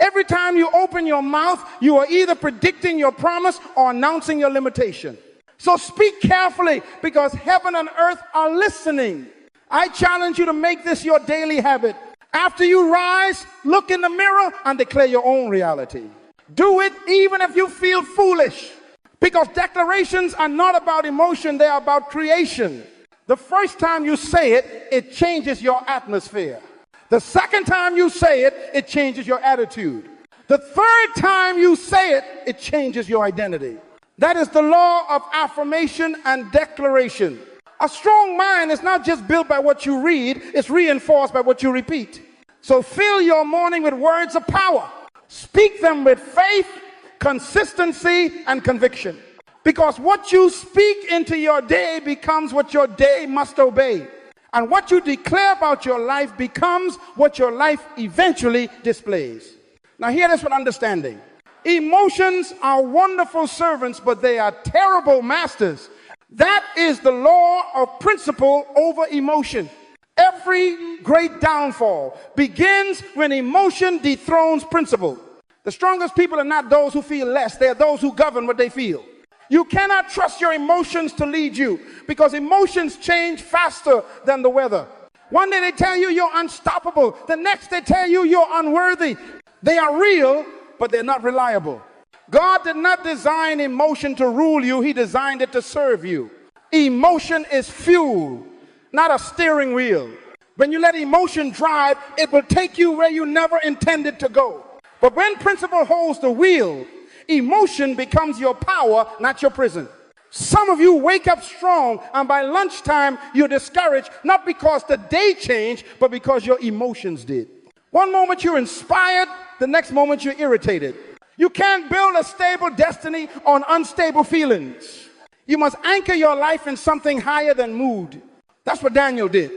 Every time you open your mouth, you are either predicting your promise or announcing your limitation. So speak carefully, because heaven and earth are listening. I challenge you to make this your daily habit. After you rise, look in the mirror and declare your own reality. Do it even if you feel foolish, because declarations are not about emotion, they are about creation. The first time you say it, it changes your atmosphere. The second time you say it, it changes your attitude. The third time you say it, it changes your identity. That is the law of affirmation and declaration. A strong mind is not just built by what you read, it's reinforced by what you repeat. So fill your morning with words of power. Speak them with faith, consistency, and conviction. Because what you speak into your day becomes what your day must obey. And what you declare about your life becomes what your life eventually displays. Now hear this with understanding. Emotions are wonderful servants, but they are terrible masters. That is the law of principle over emotion. Every great downfall begins when emotion dethrones principle. The strongest people are not those who feel less, they are those who govern what they feel. You cannot trust your emotions to lead you, because emotions change faster than the weather. One day they tell you you're unstoppable. The next they tell you you're unworthy. They are real, but they're not reliable. God did not design emotion to rule you. He designed it to serve you. Emotion is fuel, not a steering wheel. When you let emotion drive, it will take you where you never intended to go. But when principle holds the wheel, emotion becomes your power, not your prison. Some of you wake up strong, and by lunchtime you're discouraged, not because the day changed, but because your emotions did. One moment you're inspired, the next moment you're irritated. You can't build a stable destiny on unstable feelings. You must anchor your life in something higher than mood. That's what Daniel did.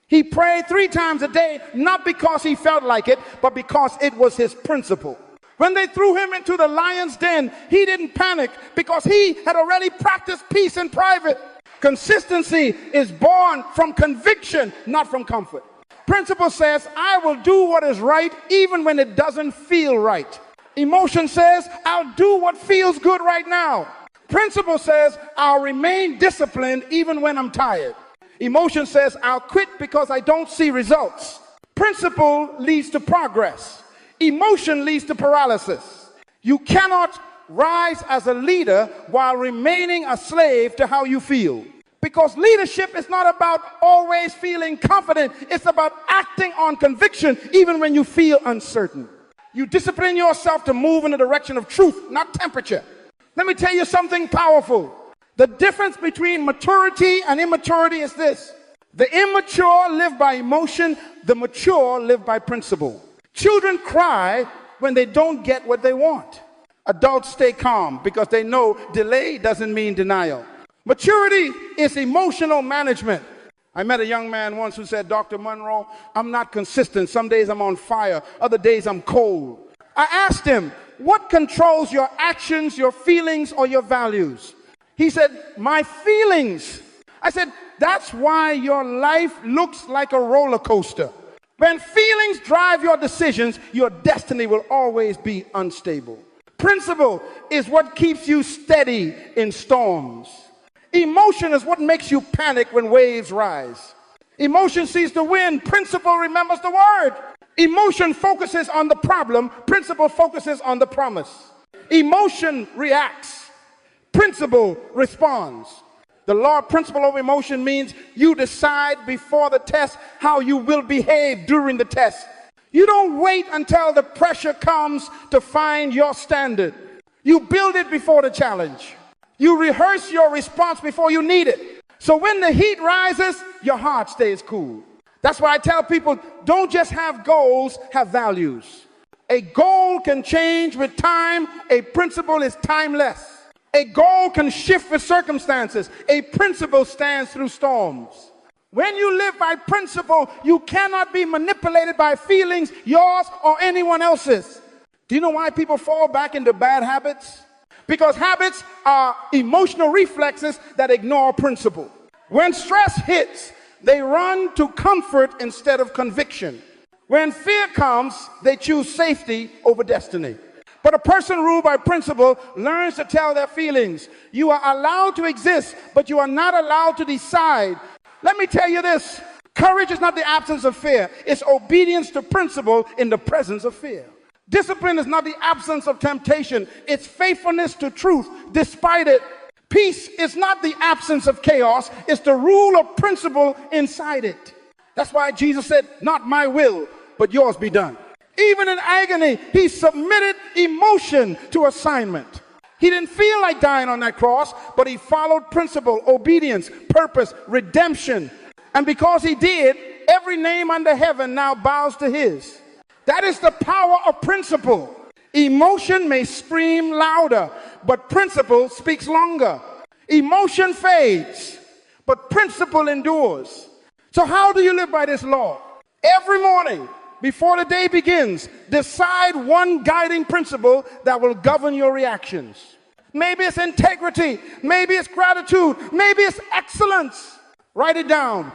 He prayed 3 times a day, not because he felt like it, but because it was his principle. When they threw him into the lion's den, he didn't panic because he had already practiced peace in private. Consistency is born from conviction, not from comfort. Principle says, I will do what is right even when it doesn't feel right. Emotion says, I'll do what feels good right now. Principle says, I'll remain disciplined even when I'm tired. Emotion says, I'll quit because I don't see results. Principle leads to progress. Emotion leads to paralysis. You cannot rise as a leader while remaining a slave to how you feel. Because leadership is not about always feeling confident. It's about acting on conviction even when you feel uncertain. You discipline yourself to move in the direction of truth, not temperature. Let me tell you something powerful. The difference between maturity and immaturity is this. The immature live by emotion. The mature live by principle. Children cry when they don't get what they want. Adults stay calm because they know delay doesn't mean denial. Maturity is emotional management. I met a young man once who said, Dr. Munroe, I'm not consistent. Some days I'm on fire. Other days I'm cold. I asked him, what controls your actions, your feelings, or your values? He said, my feelings. I said, that's why your life looks like a roller coaster. When feelings drive your decisions, your destiny will always be unstable. Principle is what keeps you steady in storms. Emotion is what makes you panic when waves rise. Emotion sees the wind. Principle remembers the word. Emotion focuses on the problem. Principle focuses on the promise. Emotion reacts. Principle responds. The law principle of emotion means you decide before the test how you will behave during the test. You don't wait until the pressure comes to find your standard. You build it before the challenge. You rehearse your response before you need it. So when the heat rises, your heart stays cool. That's why I tell people, don't just have goals, have values. A goal can change with time. A principle is timeless. A goal can shift with circumstances. A principle stands through storms. When you live by principle, you cannot be manipulated by feelings, yours or anyone else's. Do you know why people fall back into bad habits? Because habits are emotional reflexes that ignore principle. When stress hits, they run to comfort instead of conviction. When fear comes, they choose safety over destiny. But a person ruled by principle learns to tell their feelings. You are allowed to exist, but you are not allowed to decide. Let me tell you this. Courage is not the absence of fear. It's obedience to principle in the presence of fear. Discipline is not the absence of temptation. It's faithfulness to truth despite it. Peace is not the absence of chaos. It's the rule of principle inside it. That's why Jesus said, not my will, but yours be done. Even in agony, he submitted emotion to assignment. He didn't feel like dying on that cross, but he followed principle, obedience, purpose, redemption. And because he did, every name under heaven now bows to his. That is the power of principle. Emotion may scream louder, but principle speaks longer. Emotion fades, but principle endures. So how do you live by this law? Every morning, before the day begins, decide one guiding principle that will govern your reactions. Maybe it's integrity. Maybe it's gratitude. Maybe it's excellence. Write it down.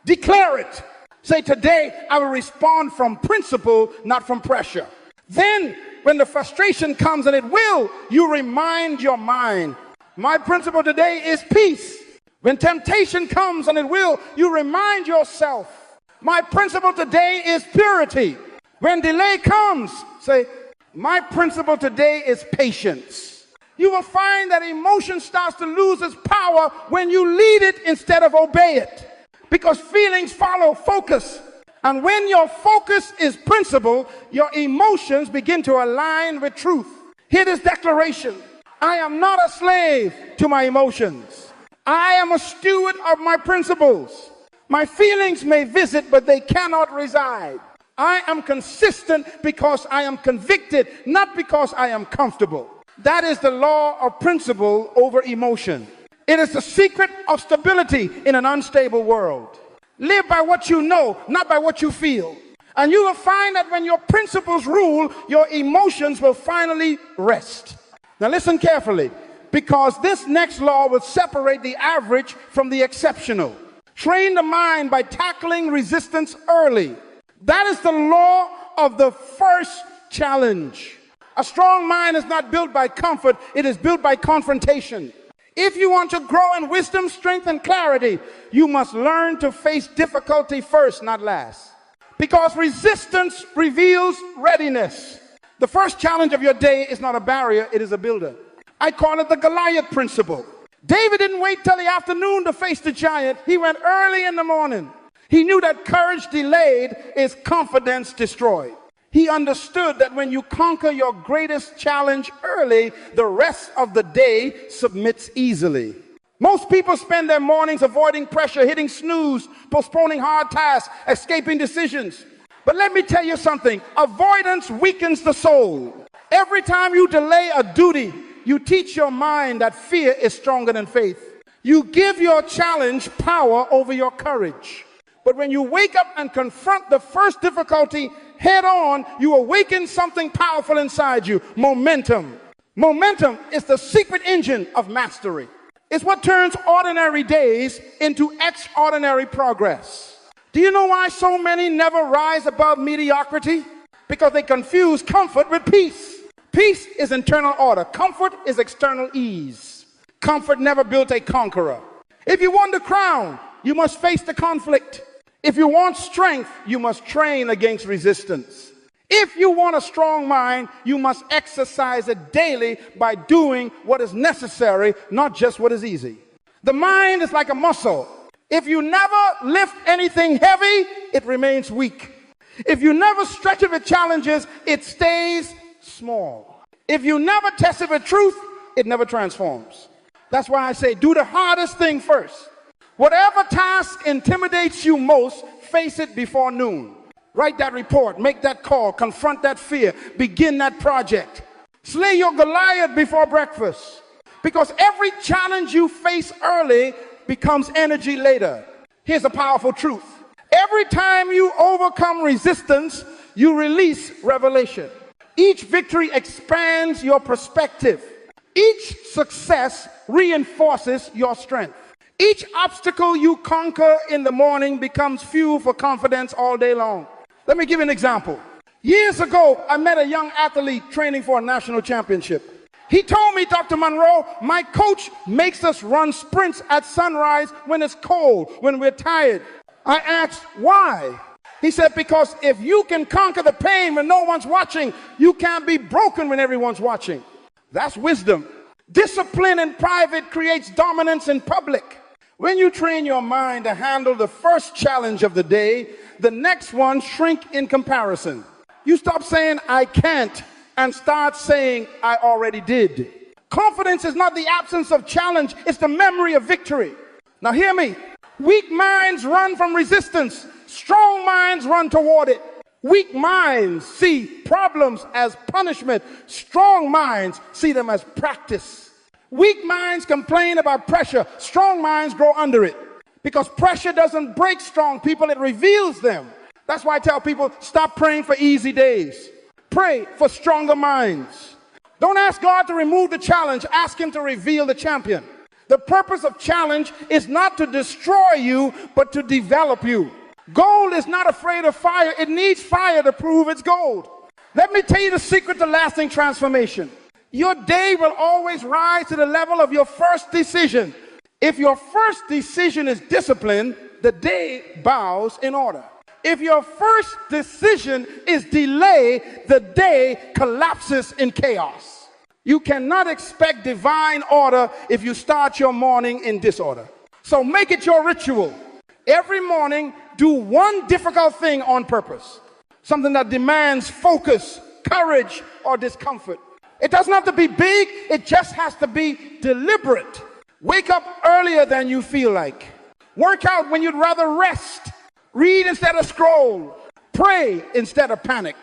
Declare it. Say, today I will respond from principle, not from pressure. Then, when the frustration comes, and it will, you remind your mind, my principle today is peace. When temptation comes, and it will, you remind yourself, my principle today is purity. When delay comes, say, my principle today is patience. You will find that emotion starts to lose its power when you lead it instead of obey it. Because feelings follow focus. And when your focus is principle, your emotions begin to align with truth. Hear this declaration. I am not a slave to my emotions. I am a steward of my principles. My feelings may visit, but they cannot reside. I am consistent because I am convicted, not because I am comfortable. That is the law of principle over emotion. It is the secret of stability in an unstable world. Live by what you know, not by what you feel. And you will find that when your principles rule, your emotions will finally rest. Now listen carefully, because this next law will separate the average from the exceptional. Train the mind by tackling resistance early. That is the law of the first challenge. A strong mind is not built by comfort, it is built by confrontation. If you want to grow in wisdom, strength, and clarity, you must learn to face difficulty first, not last. Because resistance reveals readiness. The first challenge of your day is not a barrier, it is a builder. I call it the Goliath principle. David didn't wait till the afternoon to face the giant. He went early in the morning. He knew that courage delayed is confidence destroyed. He understood that when you conquer your greatest challenge early, the rest of the day submits easily. Most people spend their mornings avoiding pressure, hitting snooze, postponing hard tasks, escaping decisions. But let me tell you something, avoidance weakens the soul. Every time you delay a duty, you teach your mind that fear is stronger than faith. You give your challenge power over your courage. But when you wake up and confront the first difficulty head on, you awaken something powerful inside you, momentum. Momentum is the secret engine of mastery. It's what turns ordinary days into extraordinary progress. Do you know why so many never rise above mediocrity? Because they confuse comfort with peace. Peace is internal order. Comfort is external ease. Comfort never built a conqueror. If you want the crown, you must face the conflict. If you want strength, you must train against resistance. If you want a strong mind, you must exercise it daily by doing what is necessary, not just what is easy. The mind is like a muscle. If you never lift anything heavy, it remains weak. If you never stretch it with challenges, it stays small. If you never test it with truth, it never transforms. That's why I say do the hardest thing first. Whatever task intimidates you most, face it before noon. Write that report, make that call, confront that fear, begin that project. Slay your Goliath before breakfast. Because every challenge you face early becomes energy later. Here's a powerful truth. Every time you overcome resistance, you release revelation. Each victory expands your perspective. Each success reinforces your strength. Each obstacle you conquer in the morning becomes fuel for confidence all day long. Let me give you an example. Years ago, I met a young athlete training for a national championship. He told me, Dr. Munroe, my coach makes us run sprints at sunrise when it's cold, when we're tired. I asked, why? He said, because if you can conquer the pain when no one's watching, you can't be broken when everyone's watching. That's wisdom. Discipline in private creates dominance in public. When you train your mind to handle the first challenge of the day, the next one shrink in comparison. You stop saying, I can't, and start saying, I already did. Confidence is not the absence of challenge, it's the memory of victory. Now hear me. Weak minds run from resistance. Strong minds run toward it. Weak minds see problems as punishment. Strong minds see them as practice. Weak minds complain about pressure. Strong minds grow under it. Because pressure doesn't break strong people, it reveals them. That's why I tell people, stop praying for easy days. Pray for stronger minds. Don't ask God to remove the challenge, ask Him to reveal the champion. The purpose of challenge is not to destroy you, but to develop you. Gold is not afraid of fire. It needs fire to prove it's gold. Let me tell you the secret to lasting transformation. Your day will always rise to the level of your first decision. If your first decision is discipline, the day bows in order. If your first decision is delay, the day collapses in chaos. You cannot expect divine order if you start your morning in disorder. So make it your ritual. Every morning, do one difficult thing on purpose. Something that demands focus, courage, or discomfort. It doesn't have to be big, it just has to be deliberate. Wake up earlier than you feel like. Work out when you'd rather rest. Read instead of scroll. Pray instead of panic.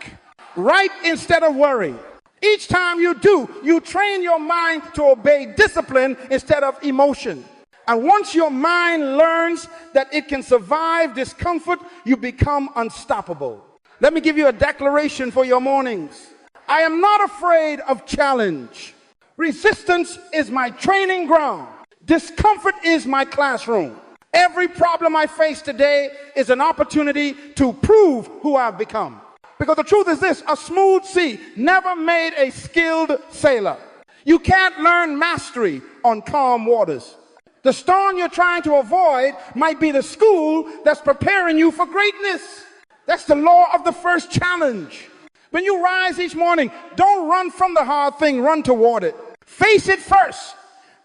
Write instead of worry. Each time you do, you train your mind to obey discipline instead of emotion. And once your mind learns that it can survive discomfort, you become unstoppable. Let me give you a declaration for your mornings. I am not afraid of challenge. Resistance is my training ground. Discomfort is my classroom. Every problem I face today is an opportunity to prove who I've become. Because the truth is this, a smooth sea never made a skilled sailor. You can't learn mastery on calm waters. The storm you're trying to avoid might be the school that's preparing you for greatness. That's the law of the first challenge. When you rise each morning, don't run from the hard thing, run toward it. Face it first,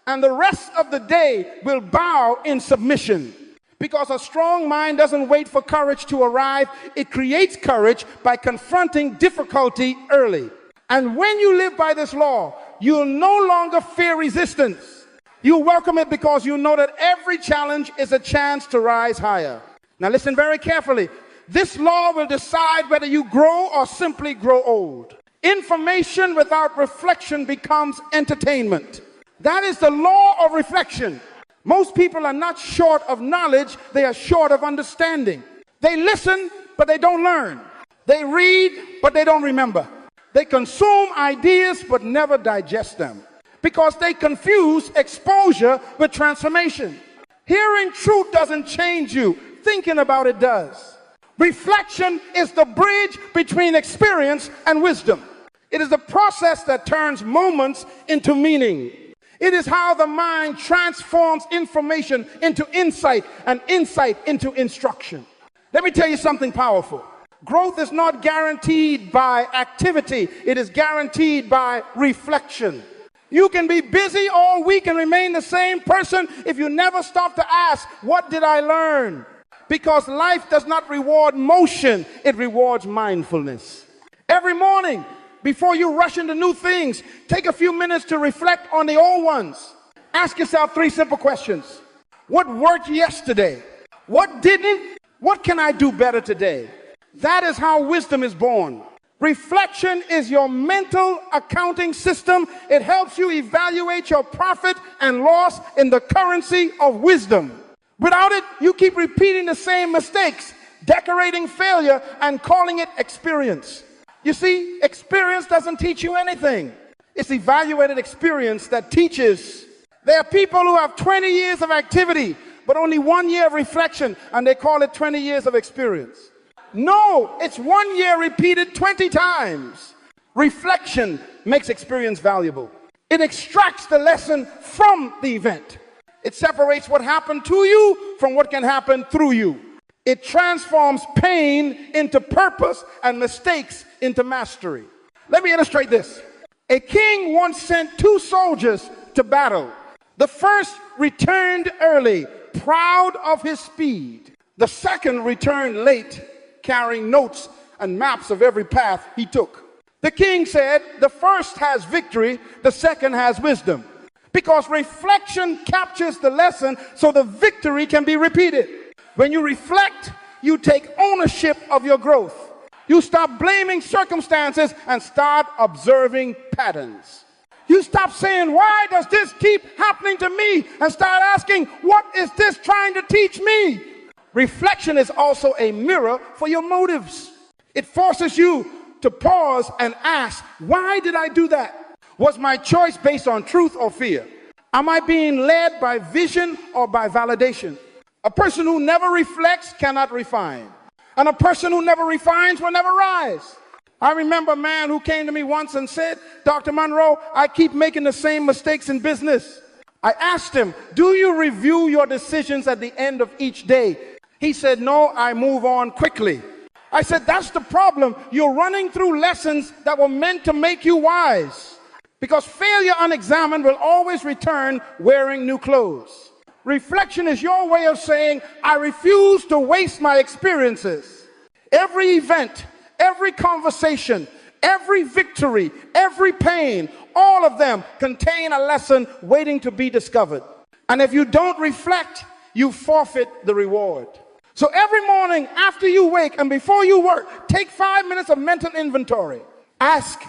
and the rest of the day will bow in submission. Because a strong mind doesn't wait for courage to arrive, it creates courage by confronting difficulty early. And when you live by this law, you'll no longer fear resistance. You welcome it because you know that every challenge is a chance to rise higher. Now listen very carefully. This law will decide whether you grow or simply grow old. Information without reflection becomes entertainment. That is the law of reflection. Most people are not short of knowledge, they are short of understanding. They listen, but they don't learn. They read, but they don't remember. They consume ideas, but never digest them, because they confuse exposure with transformation. Hearing truth doesn't change you. Thinking about it does. Reflection is the bridge between experience and wisdom. It is the process that turns moments into meaning. It is how the mind transforms information into insight and insight into instruction. Let me tell you something powerful. Growth is not guaranteed by activity. It is guaranteed by reflection. You can be busy all week and remain the same person if you never stop to ask, what did I learn? Because life does not reward motion, it rewards mindfulness. Every morning, before you rush into new things, take a few minutes to reflect on the old ones. Ask yourself 3 simple questions. What worked yesterday? What didn't? What can I do better today? That is how wisdom is born. Reflection is your mental accounting system. It helps you evaluate your profit and loss in the currency of wisdom. Without it, you keep repeating the same mistakes, decorating failure and calling it experience. You see, experience doesn't teach you anything. It's evaluated experience that teaches. There are people who have 20 years of activity, but only 1 year of reflection, and they call it 20 years of experience. No, it's 1 year repeated 20 times. Reflection makes experience valuable. It extracts the lesson from the event. It separates what happened to you from what can happen through you. It transforms pain into purpose and mistakes into mastery. Let me illustrate this. A king once sent 2 soldiers to battle. The first returned early, proud of his speed. The second returned late, carrying notes and maps of every path he took. The king said, the first has victory, the second has wisdom. Because reflection captures the lesson so the victory can be repeated. When you reflect, you take ownership of your growth. You stop blaming circumstances and start observing patterns. You stop saying, why does this keep happening to me? And start asking, what is this trying to teach me? Reflection is also a mirror for your motives. It forces you to pause and ask, why did I do that? Was my choice based on truth or fear? Am I being led by vision or by validation? A person who never reflects cannot refine. And a person who never refines will never rise. I remember a man who came to me once and said, Dr. Munroe, I keep making the same mistakes in business. I asked him, do you review your decisions at the end of each day? He said, no, I move on quickly. I said, that's the problem. You're running through lessons that were meant to make you wise. Because failure unexamined will always return wearing new clothes. Reflection is your way of saying, I refuse to waste my experiences. Every event, every conversation, every victory, every pain, all of them contain a lesson waiting to be discovered. And if you don't reflect, you forfeit the reward. So every morning after you wake and before you work, take 5 minutes of mental inventory. Ask,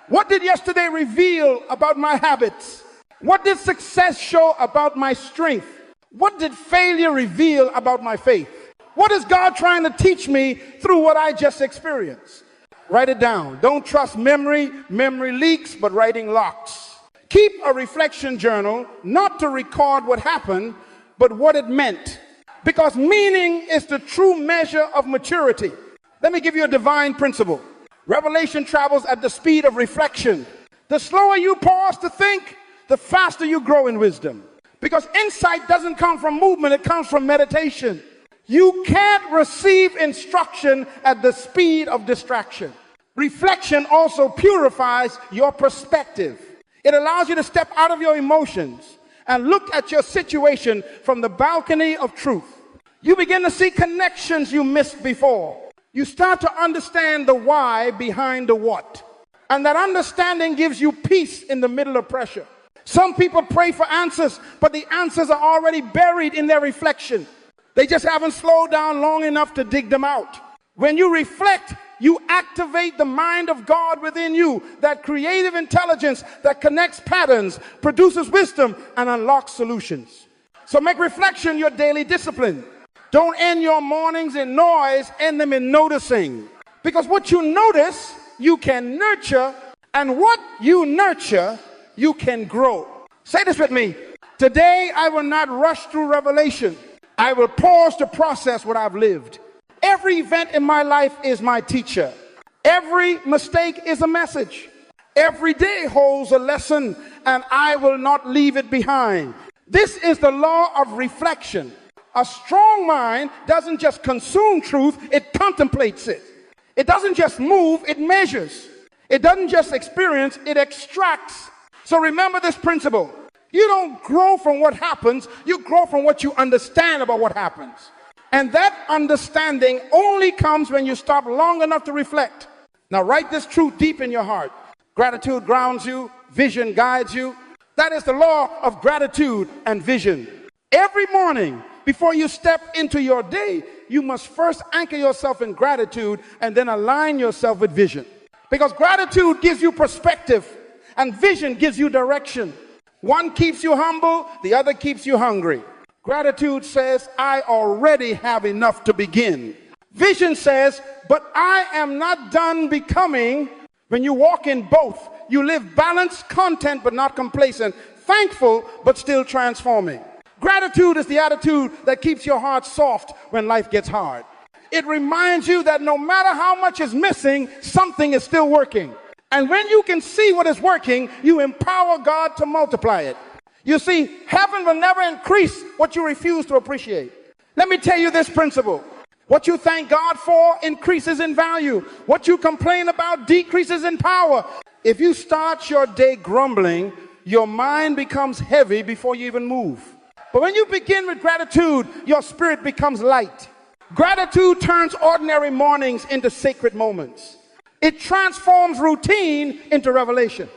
what did yesterday reveal about my habits? What did success show about my strength? What did failure reveal about my faith? What is God trying to teach me through what I just experienced? Write it down. Don't trust memory. Memory leaks, but writing locks. Keep a reflection journal, not to record what happened, but what it meant. Because meaning is the true measure of maturity. Let me give you a divine principle. Revelation travels at the speed of reflection. The slower you pause to think, the faster you grow in wisdom. Because insight doesn't come from movement, it comes from meditation. You can't receive instruction at the speed of distraction. Reflection also purifies your perspective. It allows you to step out of your emotions and look at your situation from the balcony of truth. You begin to see connections you missed before. You start to understand the why behind the what. And that understanding gives you peace in the middle of pressure. Some people pray for answers, but the answers are already buried in their reflection. They just haven't slowed down long enough to dig them out. When you reflect, you activate the mind of God within you, that creative intelligence that connects patterns, produces wisdom, and unlocks solutions. So make reflection your daily discipline. Don't end your mornings in noise, end them in noticing. Because what you notice, you can nurture, and what you nurture, you can grow. Say this with me. Today, I will not rush through revelation. I will pause to process what I've lived. Every event in my life is my teacher. Every mistake is a message. Every day holds a lesson, and I will not leave it behind. This is the law of reflection. A strong mind doesn't just consume truth, it contemplates it. It doesn't just move, it measures. It doesn't just experience, it extracts. So remember this principle. You don't grow from what happens, you grow from what you understand about what happens. And that understanding only comes when you stop long enough to reflect. Now write this truth deep in your heart. Gratitude grounds you, vision guides you. That is the law of gratitude and vision. Every morning, before you step into your day, you must first anchor yourself in gratitude and then align yourself with vision. Because gratitude gives you perspective and vision gives you direction. One keeps you humble, the other keeps you hungry. Gratitude says, I already have enough to begin. Vision says, but I am not done becoming. When you walk in both, you live balanced, content but not complacent, thankful but still transforming. Gratitude is the attitude that keeps your heart soft when life gets hard. It reminds you that no matter how much is missing, something is still working. And when you can see what is working, you empower God to multiply it. You see, heaven will never increase what you refuse to appreciate. Let me tell you this principle. What you thank God for increases in value. What you complain about decreases in power. If you start your day grumbling, your mind becomes heavy before you even move. But when you begin with gratitude, your spirit becomes light. Gratitude turns ordinary mornings into sacred moments. It transforms routine into revelation.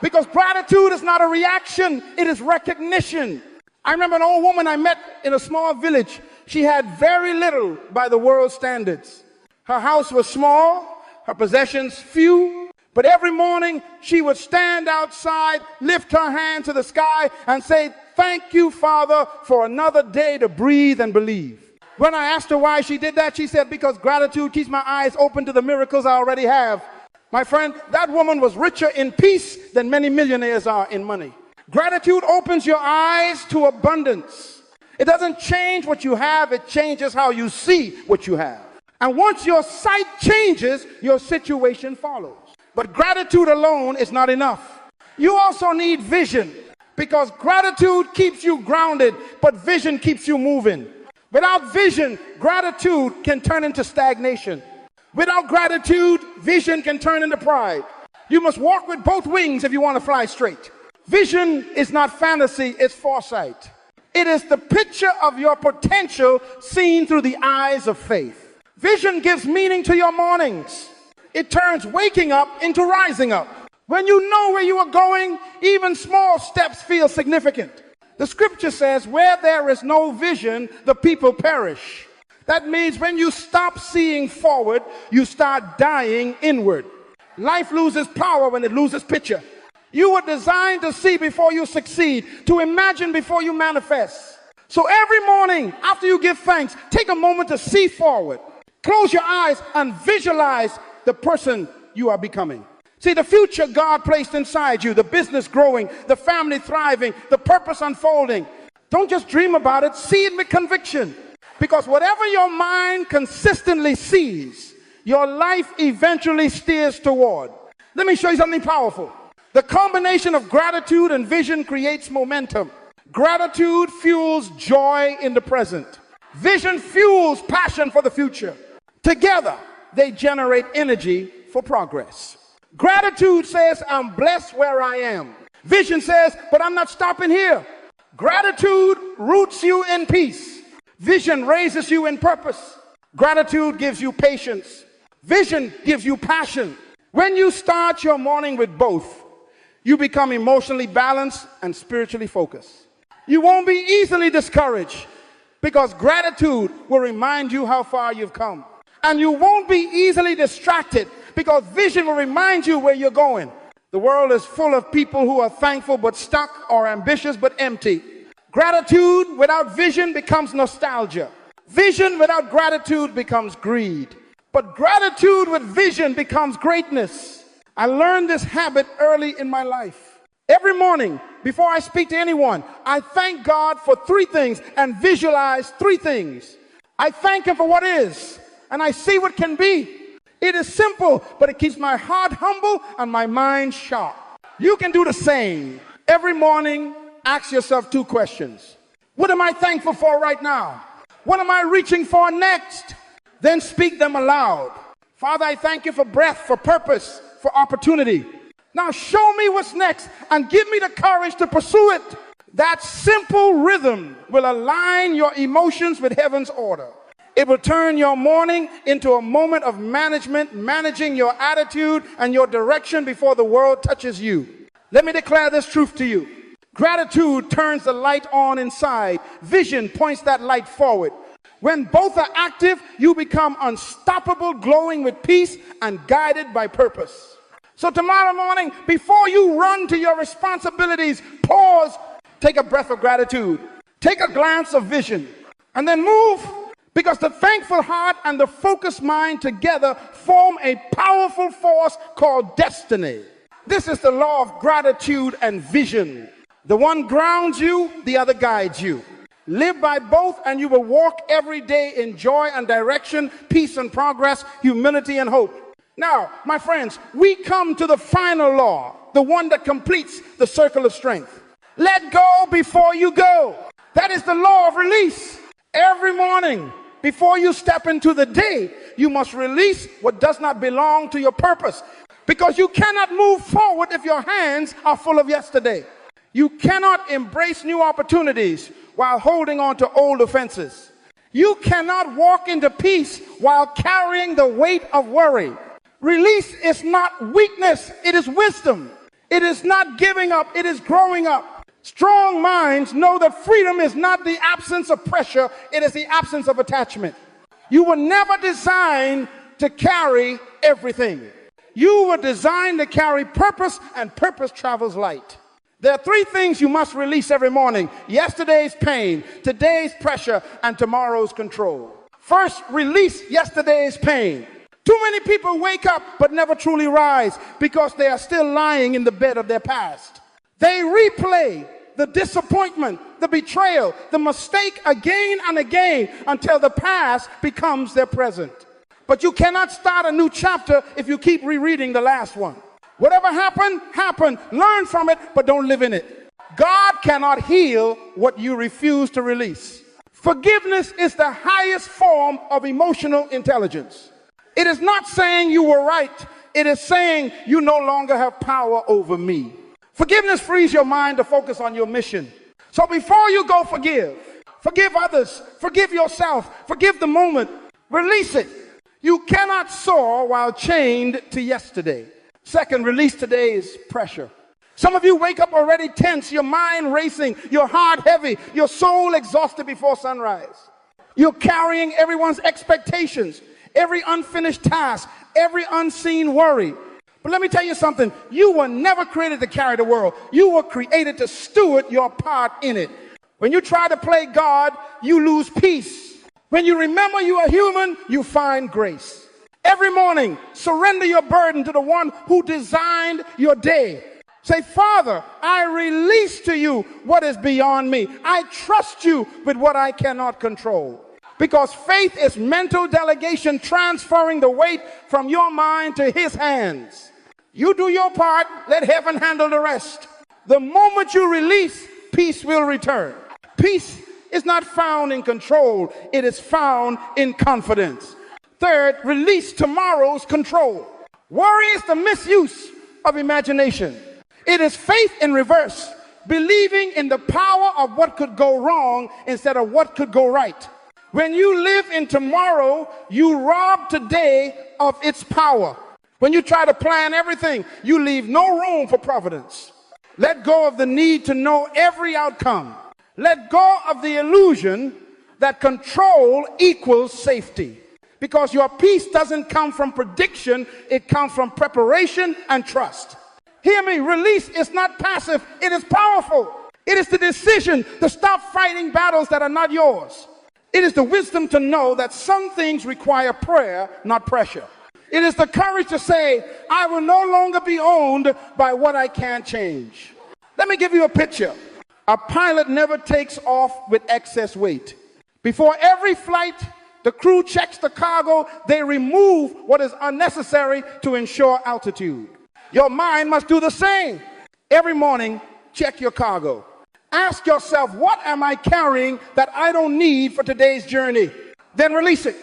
Because gratitude is not a reaction, it is recognition. I remember an old woman I met in a small village. She had very little by the world's standards. Her house was small, her possessions few, but every morning she would stand outside, lift her hand to the sky and say, thank you, Father, for another day to breathe and believe. When I asked her why she did that, she said, because gratitude keeps my eyes open to the miracles I already have. My friend, that woman was richer in peace than many millionaires are in money. Gratitude opens your eyes to abundance. It doesn't change what you have, it changes how you see what you have. And once your sight changes, your situation follows. But gratitude alone is not enough. You also need vision, because gratitude keeps you grounded, but vision keeps you moving. Without vision, gratitude can turn into stagnation. Without gratitude, vision can turn into pride. You must walk with both wings if you want to fly straight. Vision is not fantasy, it's foresight. It is the picture of your potential seen through the eyes of faith. Vision gives meaning to your mornings. It turns waking up into rising up. When you know where you are going, even small steps feel significant. The scripture says, where there is no vision, the people perish. That means when you stop seeing forward, you start dying inward. Life loses power when it loses picture. You were designed to see before you succeed, to imagine before you manifest. So every morning after you give thanks, take a moment to see forward. Close your eyes and visualize the person you are becoming. See, the future God placed inside you, the business growing, the family thriving, the purpose unfolding. Don't just dream about it, see it with conviction. Because whatever your mind consistently sees, your life eventually steers toward. Let me show you something powerful. The combination of gratitude and vision creates momentum. Gratitude fuels joy in the present. Vision fuels passion for the future. Together, they generate energy for progress. Gratitude says, I'm blessed where I am. Vision says, but I'm not stopping here. Gratitude roots you in peace. Vision raises you in purpose. Gratitude gives you patience. Vision gives you passion. When you start your morning with both, You become emotionally balanced and spiritually focused. You won't be easily discouraged because gratitude will remind you how far you've come. And you won't be easily distracted because vision will remind you where you're going. The world is full of people who are thankful but stuck, or ambitious but empty. Gratitude without vision becomes nostalgia. Vision without gratitude becomes greed. But gratitude with vision becomes greatness. I learned this habit early in my life. Every morning, before I speak to anyone, I thank God for 3 things and visualize 3 things. I thank Him for what is, and I see what can be. It is simple, but it keeps my heart humble and my mind sharp. You can do the same. Every morning, ask yourself 2 questions. What am I thankful for right now? What am I reaching for next? Then speak them aloud. Father, I thank you for breath, for purpose, for opportunity. Now show me what's next and give me the courage to pursue it. That simple rhythm will align your emotions with heaven's order. It will turn your morning into a moment of management, managing your attitude and your direction before the world touches you. Let me declare this truth to you. Gratitude turns the light on inside. Vision points that light forward. When both are active, you become unstoppable, glowing with peace and guided by purpose. So tomorrow morning, before you run to your responsibilities, pause, take a breath of gratitude, take a glance of vision, and then move. Because the thankful heart and the focused mind together form a powerful force called destiny. This is the law of gratitude and vision. The one grounds you, the other guides you. Live by both and you will walk every day in joy and direction, peace and progress, humility and hope. Now, my friends, we come to the final law, the one that completes the circle of strength. Let go before you go. That is the law of release. Every morning, before you step into the day, you must release what does not belong to your purpose. Because you cannot move forward if your hands are full of yesterday. You cannot embrace new opportunities while holding on to old offenses. You cannot walk into peace while carrying the weight of worry. Release is not weakness, it is wisdom. It is not giving up, it is growing up. Strong minds know that freedom is not the absence of pressure, it is the absence of attachment. You were never designed to carry everything. You were designed to carry purpose, and purpose travels light. There are 3 things you must release every morning: yesterday's pain, today's pressure, and tomorrow's control. First, release yesterday's pain. Too many people wake up but never truly rise because they are still lying in the bed of their past. They replay the disappointment, the betrayal, the mistake again and again until the past becomes their present. But you cannot start a new chapter if you keep rereading the last one. Whatever happened, happened. Learn from it, but don't live in it. God cannot heal what you refuse to release. Forgiveness is the highest form of emotional intelligence. It is not saying you were right. It is saying you no longer have power over me. Forgiveness frees your mind to focus on your mission. So before you go, forgive. Forgive others. Forgive yourself. Forgive the moment. Release it. You cannot soar while chained to yesterday. Second, release today's pressure. Some of you wake up already tense, your mind racing, your heart heavy, your soul exhausted before sunrise. You're carrying everyone's expectations, every unfinished task, every unseen worry. But let me tell you something. You were never created to carry the world. You were created to steward your part in it. When you try to play God, you lose peace. When you remember you are human, you find grace. Every morning, surrender your burden to the one who designed your day. Say, Father, I release to you what is beyond me. I trust you with what I cannot control. Because faith is mental delegation, transferring the weight from your mind to his hands. You do your part, let heaven handle the rest. The moment you release, peace will return. Peace is not found in control, it is found in confidence. Third, release tomorrow's control. Worry is the misuse of imagination. It is faith in reverse, believing in the power of what could go wrong instead of what could go right. When you live in tomorrow, you rob today of its power. When you try to plan everything, you leave no room for providence. Let go of the need to know every outcome. Let go of the illusion that control equals safety. Because your peace doesn't come from prediction, it comes from preparation and trust. Hear me, release is not passive, it is powerful. It is the decision to stop fighting battles that are not yours. It is the wisdom to know that some things require prayer, not pressure. It is the courage to say, I will no longer be owned by what I can't change. Let me give you a picture. A pilot never takes off with excess weight. Before every flight, the crew checks the cargo. They remove what is unnecessary to ensure altitude. Your mind must do the same. Every morning, check your cargo. Ask yourself, what am I carrying that I don't need for today's journey? Then release it.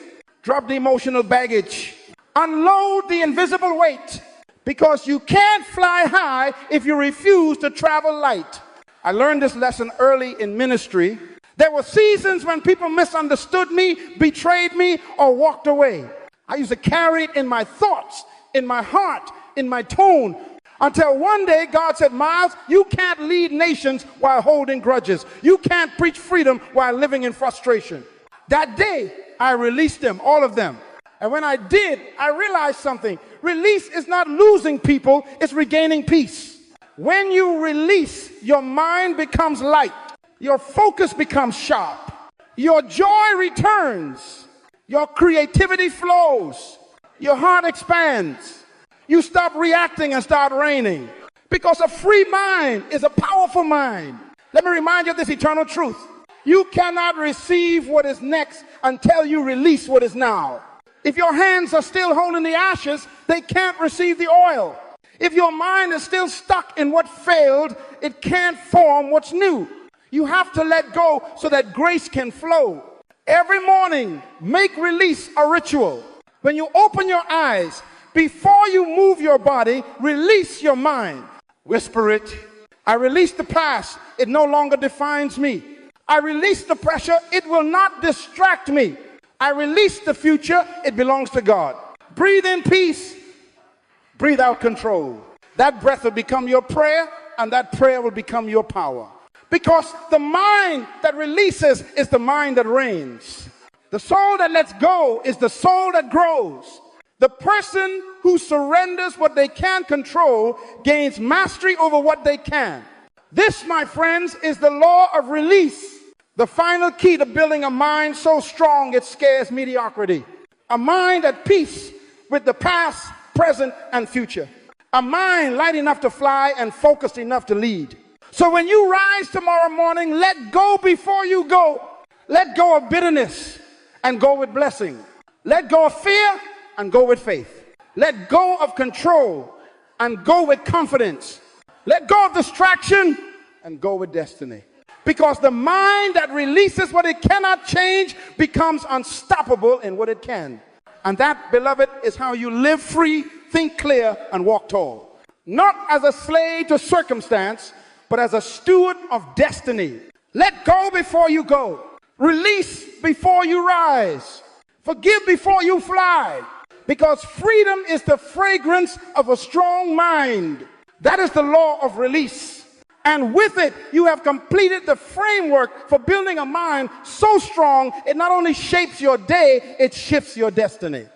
Drop the emotional baggage. Unload the invisible weight, because you can't fly high if you refuse to travel light. I learned this lesson early in ministry. There were seasons when people misunderstood me, betrayed me, or walked away. I used to carry it in my thoughts, in my heart, in my tone, until one day God said, Miles, you can't lead nations while holding grudges. You can't preach freedom while living in frustration. That day, I released them, all of them. And when I did, I realized something. Release is not losing people, it's regaining peace. When you release, your mind becomes light. Your focus becomes sharp. Your joy returns. Your creativity flows. Your heart expands. You stop reacting and start reigning. Because a free mind is a powerful mind. Let me remind you of this eternal truth. You cannot receive what is next until you release what is now. If your hands are still holding the ashes, they can't receive the oil. If your mind is still stuck in what failed, it can't form what's new. You have to let go so that grace can flow. Every morning, make release a ritual. When you open your eyes, before you move your body, release your mind. Whisper it. I release the past. It no longer defines me. I release the pressure. It will not distract me. I release the future. It belongs to God. Breathe in peace. Breathe out control. That breath will become your prayer, and that prayer will become your power. Because the mind that releases is the mind that reigns. The soul that lets go is the soul that grows. The person who surrenders what they can't control gains mastery over what they can. This, my friends, is the law of release. The final key to building a mind so strong it scares mediocrity. A mind at peace with the past, present, and future. A mind light enough to fly and focused enough to lead. So when you rise tomorrow morning, let go before you go. Let go of bitterness and go with blessing. Let go of fear and go with faith. Let go of control and go with confidence. Let go of distraction and go with destiny. Because the mind that releases what it cannot change becomes unstoppable in what it can. And that, beloved, is how you live free, think clear, and walk tall. Not as a slave to circumstance, but as a steward of destiny. Let go before you go. Release before you rise. Forgive before you fly. Because freedom is the fragrance of a strong mind. That is the law of release. And with it, you have completed the framework for building a mind so strong, it not only shapes your day, it shifts your destiny.